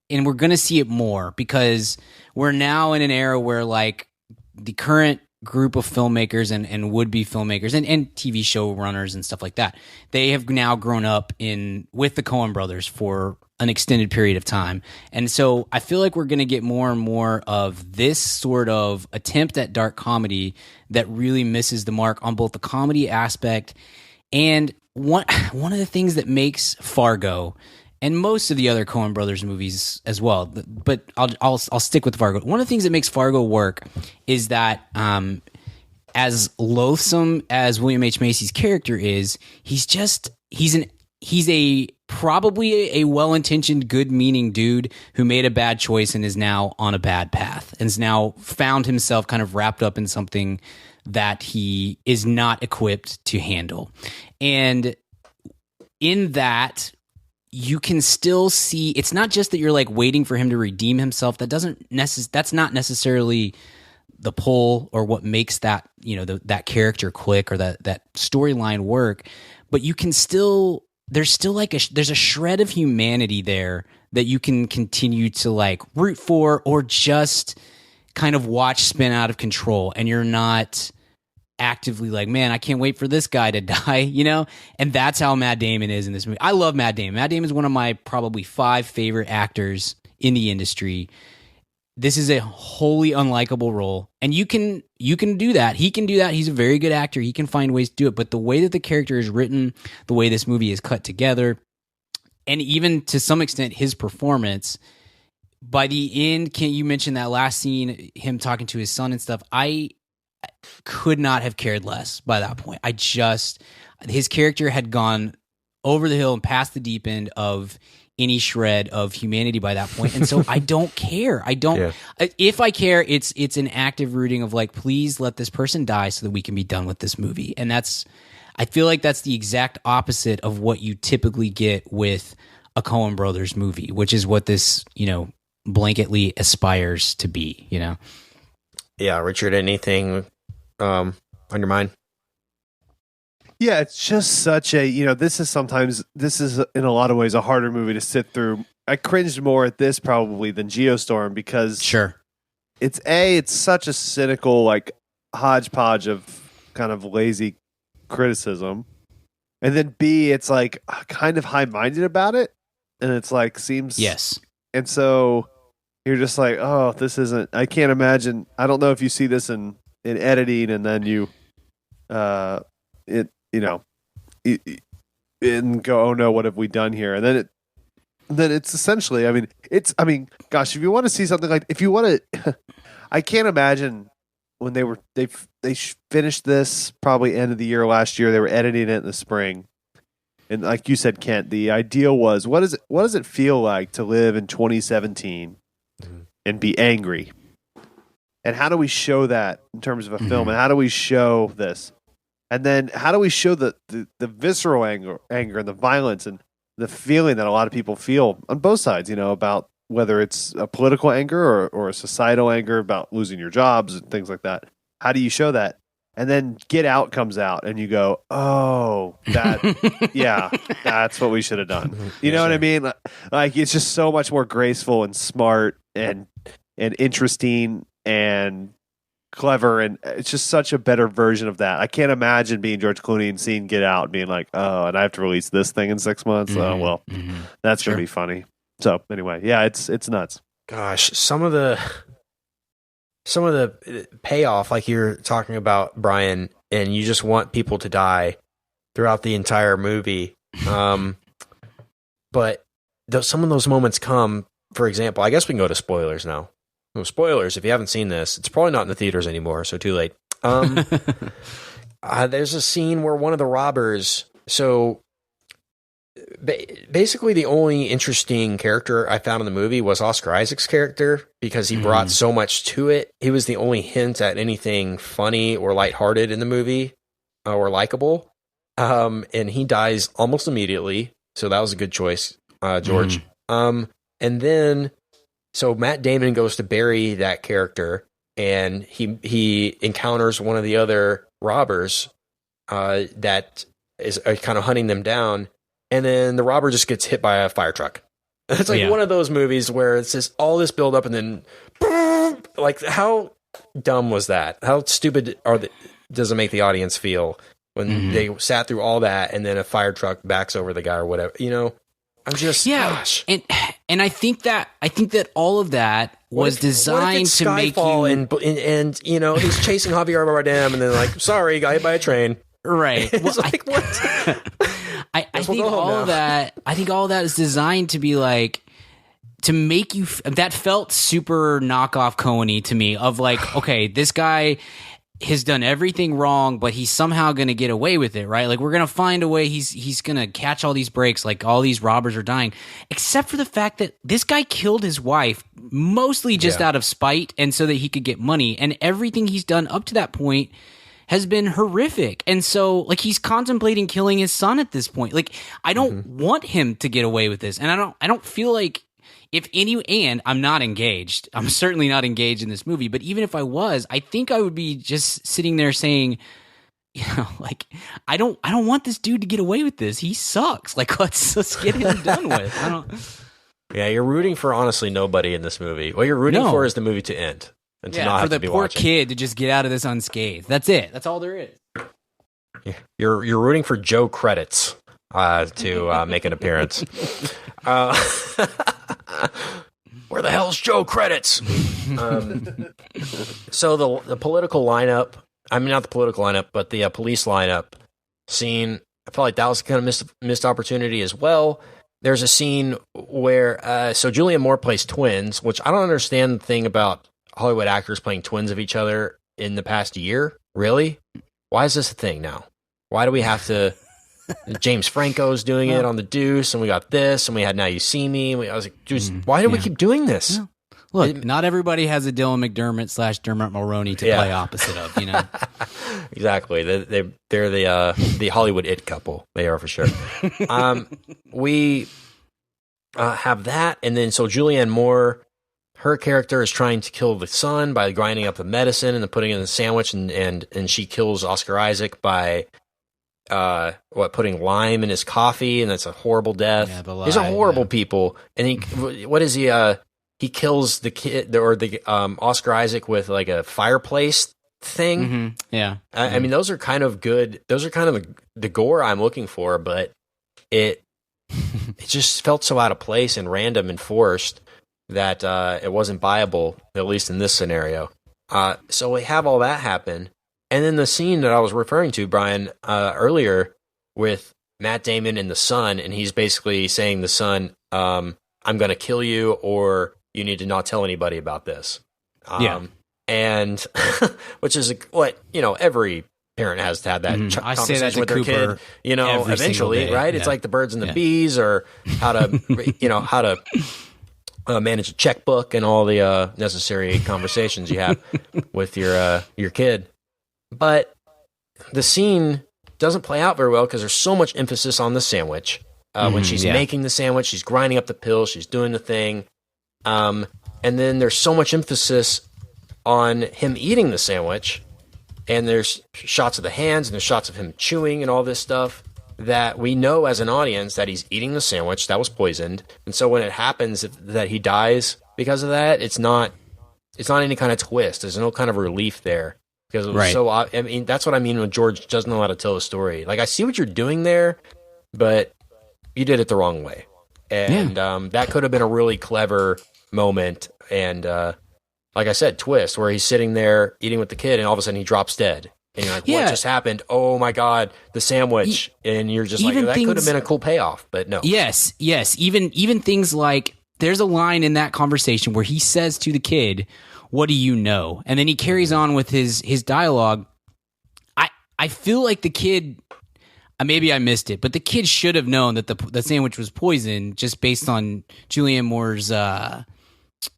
I: And we're going to see it more because we're now in an era where like the current group of filmmakers and would-be filmmakers and TV show runners and stuff like that, they have now grown up with the Coen brothers for an extended period of time. And so I feel like we're going to get more and more of this sort of attempt at dark comedy that really misses the mark on both the comedy aspect and one of the things that makes Fargo and most of the other Coen Brothers movies as well. But I'll stick with Fargo. One of the things that makes Fargo work is that as loathsome as William H. Macy's character is, he's a probably a well-intentioned, good-meaning dude who made a bad choice and is now on a bad path and has now found himself kind of wrapped up in something that he is not equipped to handle. And in that, you can still see, it's not just that you're like waiting for him to redeem himself. That's not necessarily the pull or what makes that, that character click or that storyline work, but you can still, there's still there's a shred of humanity there that you can continue to like root for or just kind of watch spin out of control, and you're not actively like, man, I can't wait for this guy to die, And that's how Matt Damon is in this movie. I love Matt Damon. Matt Damon is one of my probably 5 favorite actors in the industry. This is a wholly unlikable role, and you can do that. He can do that. He's a very good actor. He can find ways to do it. But the way that the character is written, the way this movie is cut together, and even to some extent his performance, by the end, you mentioned that last scene, him talking to his son and stuff. I could not have cared less by that point. His character had gone over the hill and past the deep end of any shred of humanity by that point. And so I don't care. If I care, it's an active rooting of like, please let this person die so that we can be done with this movie. And I feel like that's the exact opposite of what you typically get with a Coen Brothers movie, which is what this, blanketly aspires to be,
G: Yeah. Richard, anything on your mind?
H: Yeah, it's just such a, this is in a lot of ways a harder movie to sit through. I cringed more at this probably than Geostorm because
I: sure,
H: it's such a cynical, like hodgepodge of kind of lazy criticism. And then B, it's like kind of high-minded about it. And it's like, seems...
I: Yes.
H: And so you're just like, oh, this isn't... I can't imagine... I don't know if you see this in editing and then you... and go, oh no, what have we done here? And then it's essentially, gosh, if you want to see something like... If you want to... I can't imagine when they finished this probably end of the year last year. They were editing it in the spring. And like you said, Kent, the ideal was, what does it feel like to live in 2017 and be angry? And how do we show that in terms of a film? And how do we show this? And then how do we show the visceral anger and the violence and the feeling that a lot of people feel on both sides, about whether it's a political anger or a societal anger about losing your jobs and things like that. How do you show that? And then Get Out comes out and you go, oh, yeah, that's what we should have done. You know what I mean? Like, it's just so much more graceful and smart and interesting and clever. And it's just such a better version of that. I can't imagine being George Clooney and seeing Get Out and being like, oh, and I have to release this thing in 6 months. Oh, well, that's going to be funny. So anyway, yeah, it's nuts.
G: Gosh, some of the payoff, like you're talking about, Brian, and you just want people to die throughout the entire movie. But some of those moments come, for example, I guess we can go to spoilers now. No, spoilers, if you haven't seen this, it's probably not in the theaters anymore, so too late. There's a scene where one of the robbers, basically the only interesting character I found in the movie was Oscar Isaac's character because he brought so much to it. He was the only hint at anything funny or lighthearted in the movie or likable. And he dies almost immediately. So that was a good choice, George. And then, so Matt Damon goes to bury that character and he encounters one of the other robbers that is kind of hunting them down. And then the robber just gets hit by a fire truck. It's like one of those movies where it's just all this build up and then, like, how dumb was that? How stupid does it make the audience feel when they sat through all that and then a fire truck backs over the guy or whatever? I'm just gosh.
I: And I think that all of that was designed to make you
G: and he's chasing Javier Bardem and then like, sorry, got hit by a train.
I: Right.
G: It's like what?
I: I
G: guess we'll go home now.
I: I think all of that is designed to be like, to make you, that felt super knockoff Coen-y to me, of like, okay, this guy has done everything wrong, but he's somehow going to get away with it, right? Like, we're going to find a way. He's going to catch all these breaks. Like, all these robbers are dying, except for the fact that this guy killed his wife mostly just out of spite and so that he could get money. And everything he's done up to that point has been horrific. And so, like, he's contemplating killing his son at this point. Like, I don't want him to get away with this. And I don't feel like, and I'm not engaged. I'm certainly not engaged in this movie, but even if I was, I think I would be just sitting there saying, you know, like, I don't want this dude to get away with this. He sucks. Like, let's get him done with.
G: Yeah, you're rooting for honestly nobody in this movie. What you're rooting for is the movie to end and to not have to be watching.
I: For the poor kid to just get out of this unscathed. That's it. That's all there is.
G: You're rooting for Joe Credits to make an appearance. Where the hell's Joe Credits? So the political lineup, I mean, not the political lineup, but the police lineup scene, I felt like that was kind of missed opportunity as well. There's a scene where, so Julianne Moore plays twins, which I don't understand the thing about Hollywood actors playing twins of each other in the past year. Really? Why is this a thing now? Why do we have to... James Franco's doing it on The Deuce, and we got this, and we had Now You See Me. I was like, dude, why do we keep doing this?
I: Yeah. Look, not everybody has a Dylan McDermott / Dermot Mulroney to play opposite of, you know?
G: Exactly. They're the Hollywood it couple. They are for sure. We have that, and then so Julianne Moore, her character is trying to kill the son by grinding up the medicine and then putting it in the sandwich, and she kills Oscar Isaac by putting lime in his coffee, and that's a horrible death. Yeah, these are horrible people. And he kills the kid or the Oscar Isaac with like a fireplace thing.
I: Mm-hmm. Yeah.
G: I mean, those are kind of good. Those are kind of the gore I'm looking for, but it just felt so out of place and random and forced that it wasn't viable, at least in this scenario. So we have all that happen. And then the scene that I was referring to, Brian, earlier with Matt Damon and the son, and he's basically saying the son, I'm going to kill you, or you need to not tell anybody about this. And which is what, every parent has to have that
I: I say
G: conversation
I: that to
G: with their
I: Cooper
G: kid, eventually, right? Yeah. It's like the birds and the bees, or how to manage a checkbook and all the necessary conversations you have with your kid. But the scene doesn't play out very well because there's so much emphasis on the sandwich. When she's making the sandwich, she's grinding up the pills, she's doing the thing. And then there's so much emphasis on him eating the sandwich. And there's shots of the hands and there's shots of him chewing and all this stuff that we know as an audience that he's eating the sandwich that was poisoned. And so when it happens that he dies because of that, it's not any kind of twist. There's no kind of relief there. Because it was so, I mean, that's what I mean when George doesn't know how to tell a story. Like, I see what you're doing there, but you did it the wrong way. And that could have been a really clever moment. And like I said, twist, where he's sitting there eating with the kid, and all of a sudden he drops dead. And you're like, what just happened? Oh my God, the sandwich. And you're just like, that could have been a cool payoff, but no.
I: Yes. Even things like, there's a line in that conversation where he says to the kid, what do you know? And then he carries on with his dialogue. I feel like the kid, maybe I missed it, but the kid should have known that the sandwich was poison just based on Julianne Moore's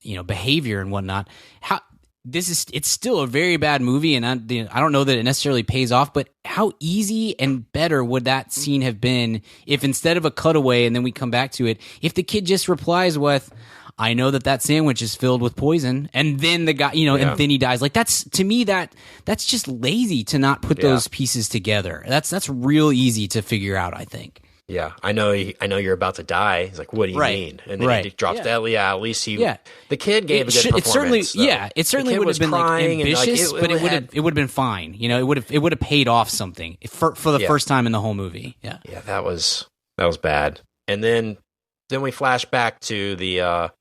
I: behavior and whatnot. It's still a very bad movie, and I don't know that it necessarily pays off, but how easy and better would that scene have been if instead of a cutaway and then we come back to it, if the kid just replies with, I know that sandwich is filled with poison, and then the guy, and then he dies. Like, that's, to me, that's just lazy to not put those pieces together. That's real easy to figure out, I think.
G: Yeah, I know you're about to die. He's like, what do you mean? And then he drops dead. Yeah, at least the kid gave a good performance.
I: It certainly would have been like ambitious, but it would have been fine. It would have paid off something for the first time in the whole movie. Yeah,
G: that was bad. And then we flash back to the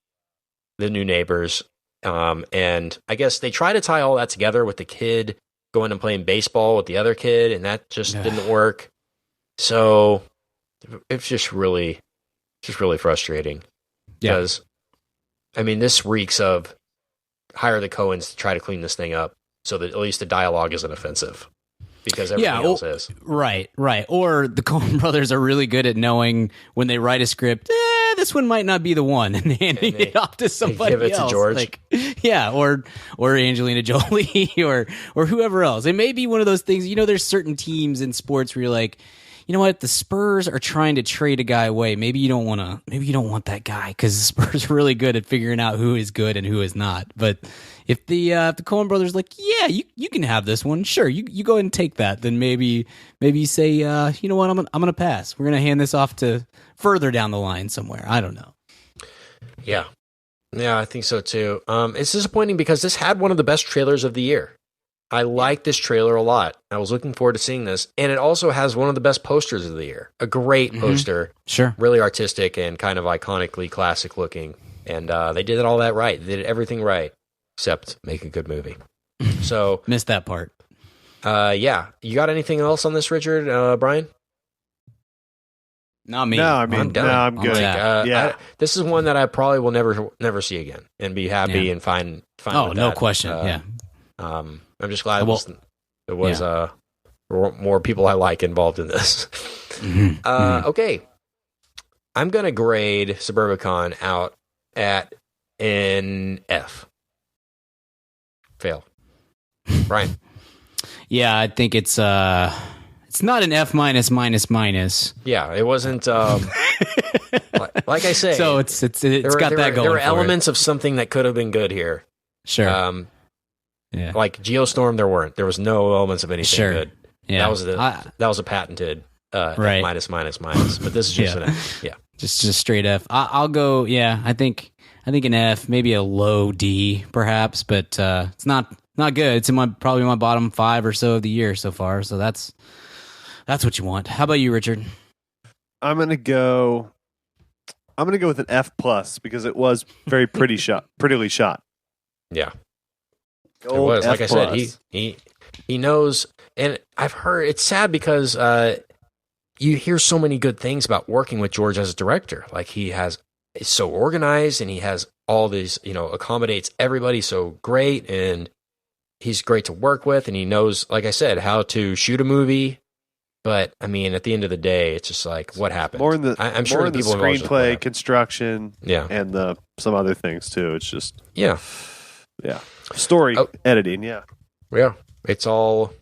G: new neighbors, and I guess they try to tie all that together with the kid going and playing baseball with the other kid, and that just didn't work. So it's just really frustrating. Because, I mean, this reeks of hire the Coens to try to clean this thing up so that at least the dialogue isn't offensive. Because everything else is.
I: Right. Or the Coen brothers are really good at knowing when they write a script, this one might not be the one, and handing it off to somebody else.
G: Give it to George.
I: Or Angelina Jolie or whoever else. It may be one of those things, there's certain teams in sports where you're like, you know what, the Spurs are trying to trade a guy away. Maybe you don't want that guy because the Spurs are really good at figuring out who is good and who is not. But if the Coen brothers are like, yeah, you can have this one, sure, you go ahead and take that, then maybe you say, you know what, I'm gonna pass. We're gonna hand this off to further down the line somewhere. I don't know.
G: Yeah, I think so too. It's disappointing because this had one of the best trailers of the year. I like this trailer a lot. I was looking forward to seeing this, and it also has one of the best posters of the year. A great poster,
I: sure,
G: really artistic and kind of iconically classic looking. And they did all that right. They did everything right, except make a good movie. So
I: missed that part.
G: Yeah, you got anything else on this, Richard? Brian?
I: Not me.
H: No, I mean, I'm good.
G: This is one that I probably will never see again, and be happy and fine.
I: Oh,
G: with
I: no
G: that.
I: question.
G: I'm just glad there was more people I like involved in this. Okay, I'm gonna grade Suburbicon out at an F. Fail. Brian.
I: Yeah, I think it's not an F minus.
G: Yeah, it wasn't. Like I say,
I: so it's got that going.
G: There were elements of something that could have been good here.
I: Sure.
G: Yeah. Like Geostorm, there was no elements of anything good.
I: Yeah.
G: That was a patented
I: right.
G: minus. But this is just an F. Yeah.
I: Just straight F. I'll go. Yeah, I think an F, maybe a low D, perhaps, but it's not good. It's in probably my bottom 5 or so of the year so far. So that's what you want. How about you, Richard?
H: I'm gonna go with an F plus because it was very prettily shot.
G: Yeah. It was, like I said, he knows, and I've heard it's sad because you hear so many good things about working with George as a director. Like he's so organized and he has all these, accommodates everybody so great, and he's great to work with, and he knows, like I said, how to shoot a movie. But I mean, at the end of the day, it's just like, what happened? I'm sure the
H: screenplay, construction,
G: and
H: some other things too. It's just
G: story
H: editing, yeah.
G: It's all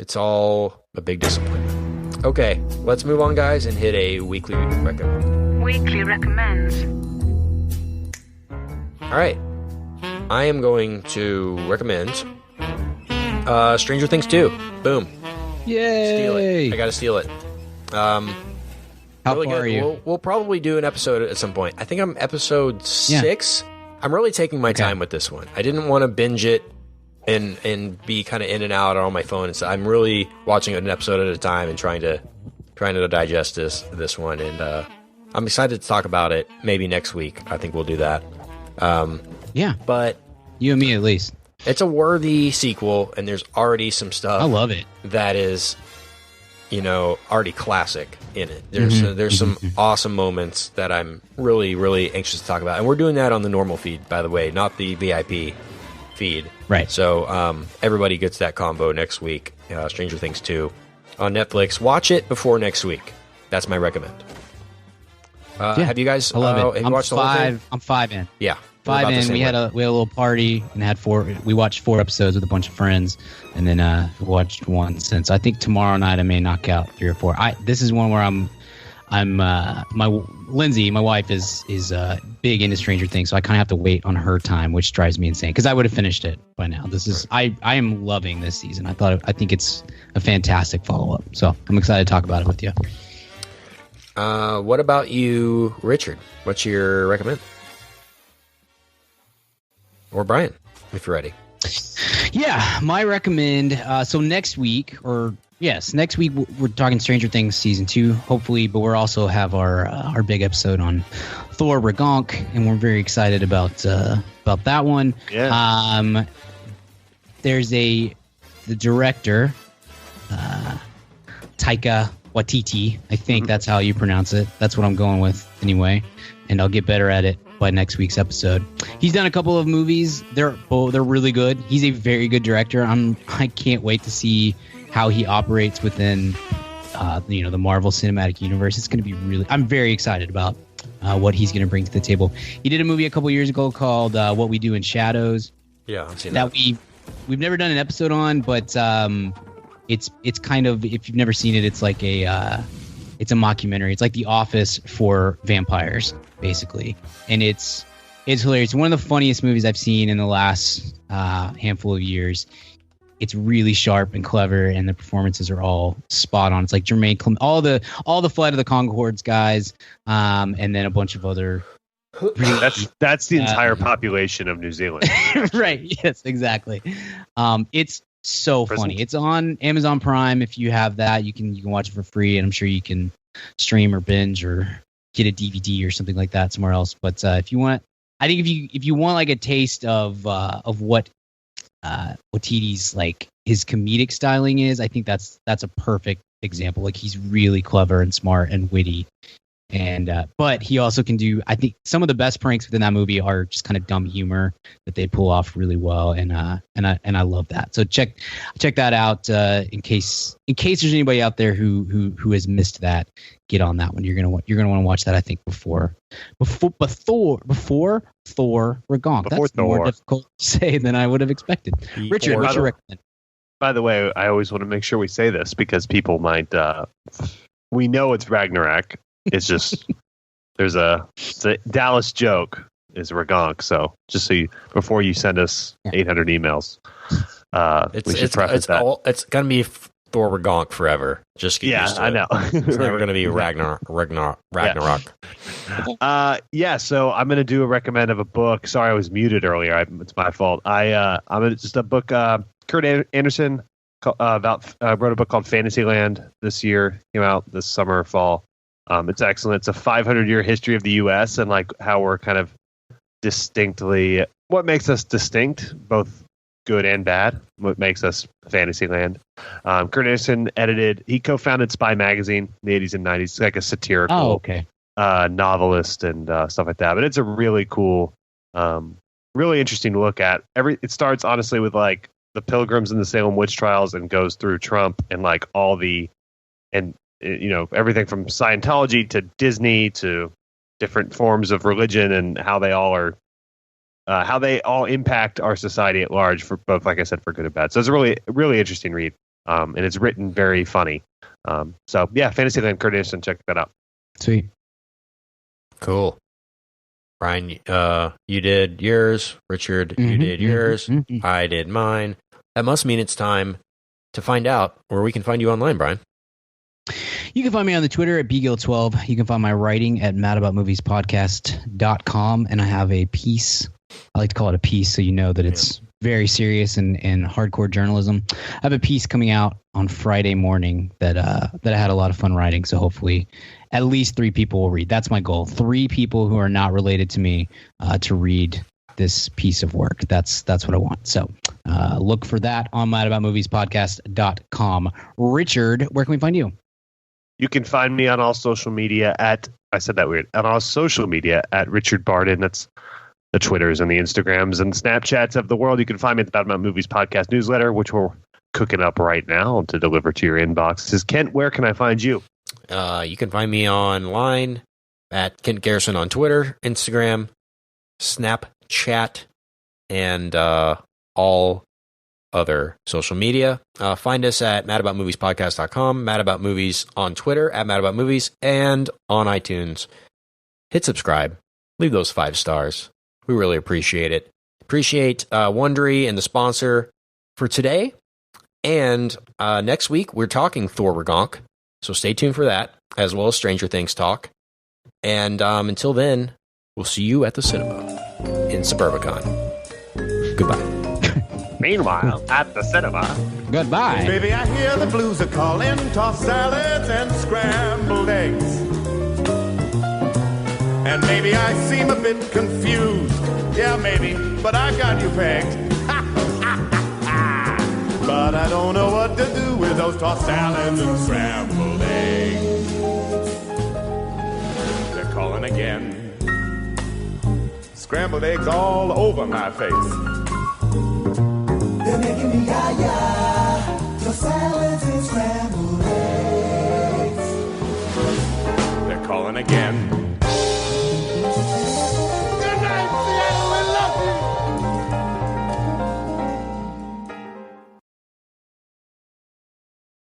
G: a big disappointment. Okay, let's move on, guys, and hit a weekly recommend.
J: Weekly recommends.
G: All right, I am going to recommend Stranger Things 2. Boom.
I: Yay!
G: Steal it. I got to steal it.
I: How
G: really
I: far
G: good.
I: are you?
G: We'll probably do an episode at some point. I think I'm episode 6. I'm really taking my time with this one. I didn't want to binge it and be kind of in and out on my phone. And so I'm really watching an episode at a time and trying to digest this one. And I'm excited to talk about it. Maybe next week. I think we'll do that. But
I: you and me at least.
G: It's a worthy sequel, and there's already some stuff.
I: I love it.
G: That is, already classic in it. There's some awesome moments that I'm really, really anxious to talk about, and we're doing that on the normal feed, by the way, not the VIP feed.
I: Right.
G: So everybody gets that combo next week. Stranger Things 2 on Netflix. Watch it before next week. That's my recommend. Have you guys?
I: I love it.
G: Have you watched the whole thing?
I: I'm 5 in.
G: Yeah.
I: 5 in. We had a little party and had 4. We watched 4 episodes with a bunch of friends, and then watched one since. I think tomorrow night I may knock out 3 or 4. This is one where my Lindsay, my wife, is big into Stranger Things, so I kind of have to wait on her time, which drives me insane because I would have finished it by now. I am loving this season. I think it's a fantastic follow up. So I'm excited to talk about it with you.
G: What about you, Richard? What's your recommend? Or Brian, if you're ready.
I: Yeah, my recommend. So next week we're talking Stranger Things season 2, hopefully, but we're also have our big episode on Thor Ragnarok, and we're very excited about that one.
H: Yeah.
I: There's the director, Taika
J: Waititi. I think that's how you pronounce it. That's what I'm going with anyway, and I'll get better at it by next week's episode. He's done a couple of movies. They're really good. He's a very good director. I can't wait to see how he operates within the Marvel Cinematic Universe. It's going to be I'm very excited about what he's going to bring to the table. He did a movie a couple years ago called What We Do in Shadows.
G: Yeah, I've seen that.
J: We've never done an episode on, but it's kind of, if you've never seen it, it's like it's a mockumentary. It's like The Office for vampires, basically, and it's hilarious. It's one of the funniest movies I've seen in the last handful of years. It's really sharp and clever, and the performances are all spot on. It's like Jermaine Clement, all the Flight of the Conchords guys, and then a bunch of other.
H: That's the entire population of New Zealand.
J: Right. Yes, exactly. It's so funny. It's on Amazon Prime. If you have that, you can watch it for free, and I'm sure you can stream or binge or get a DVD or something like that somewhere else. But if you want, I think if you want like a taste of what Waititi's like his comedic styling is, I think that's a perfect example. Like, he's really clever and smart and witty. And but he also can do, I think, some of the best pranks within that movie are just kind of dumb humor that they pull off really well, and I love that. So check that out in case there's anybody out there who has missed that. Get on that one. You're gonna want to watch that, I think, before Thor Ragnarok. That's more difficult to say than I would have expected. Richard, what's your recommend?
H: By the way, I always want to make sure we say this because people might. We know it's Ragnarok. It's just there's a Dallas joke is Ragonk. So just so before you send us 800 emails, we should preface that.
G: It's gonna be Thor Ragonk forever. Just get used to it.
H: I know.
G: It's never gonna be Ragnarok.
H: Yeah. So I'm gonna do a recommend of a book. Sorry, I was muted earlier. It's my fault. I'm just a book. Kurt Anderson wrote a book called Fantasyland this year. Came out this summer, fall. It's excellent. It's a 500-year history of the U.S. and like how we're kind of distinctly, what makes us distinct, both good and bad, what makes us Fantasyland. Kurt Anderson he co-founded Spy Magazine in the 80s and 90s. It's like a satirical novelist and stuff like that. But it's a really cool, really interesting look at. It starts honestly with like the Pilgrims and the Salem witch trials and goes through Trump and like all the, and everything from Scientology to Disney to different forms of religion and how they all impact our society at large, for both, like I said, for good and bad. So it's a really, really interesting read. And it's written very funny. So yeah, Fantasyland, Kurt Anderson, check that out.
J: Sweet.
G: Cool. Brian, you did yours. Richard, you did yours. I did mine. That must mean it's time to find out where we can find you online, Brian.
J: You can find me on the Twitter at bgill12. You can find my writing at madaboutmoviespodcast.com. And I have a piece. I like to call it a piece so you know that it's very serious and hardcore journalism. I have a piece coming out on Friday morning that I had a lot of fun writing. So hopefully at least 3 people will read. That's my goal. 3 people who are not related to me to read this piece of work. That's what I want. So look for that on madaboutmoviespodcast.com. Richard, where can we find you?
H: You can find me on all social media on all social media at Richard Barden. That's the Twitters and the Instagrams and Snapchats of the world. You can find me at the Bad About Movies podcast newsletter, which we're cooking up right now to deliver to your inboxes. Kent, where can I find you?
G: You can find me online at Kent Garrison on Twitter, Instagram, Snapchat, and all other social media. Find us at madaboutmoviespodcast.com, madaboutmovies on Twitter, at madaboutmovies, and on iTunes. Hit subscribe. Leave those 5 stars. We really appreciate it. Appreciate Wondery and the sponsor for today. And next week, we're talking Thor Ragnarok. So stay tuned for that, as well as Stranger Things talk. And until then, we'll see you at the cinema in Suburbicon. Goodbye.
H: Meanwhile, at the cinema.
J: Goodbye.
K: Baby, I hear the blues are calling, tossed salads and scrambled eggs. And maybe I seem a bit confused. Yeah, maybe, but I got you pegged. But I don't know what to do with those tossed salads and scrambled eggs. They're calling again. Scrambled eggs all over my face.
L: They're making me yah-yah. Your salads and scrambled eggs.
K: They're calling again.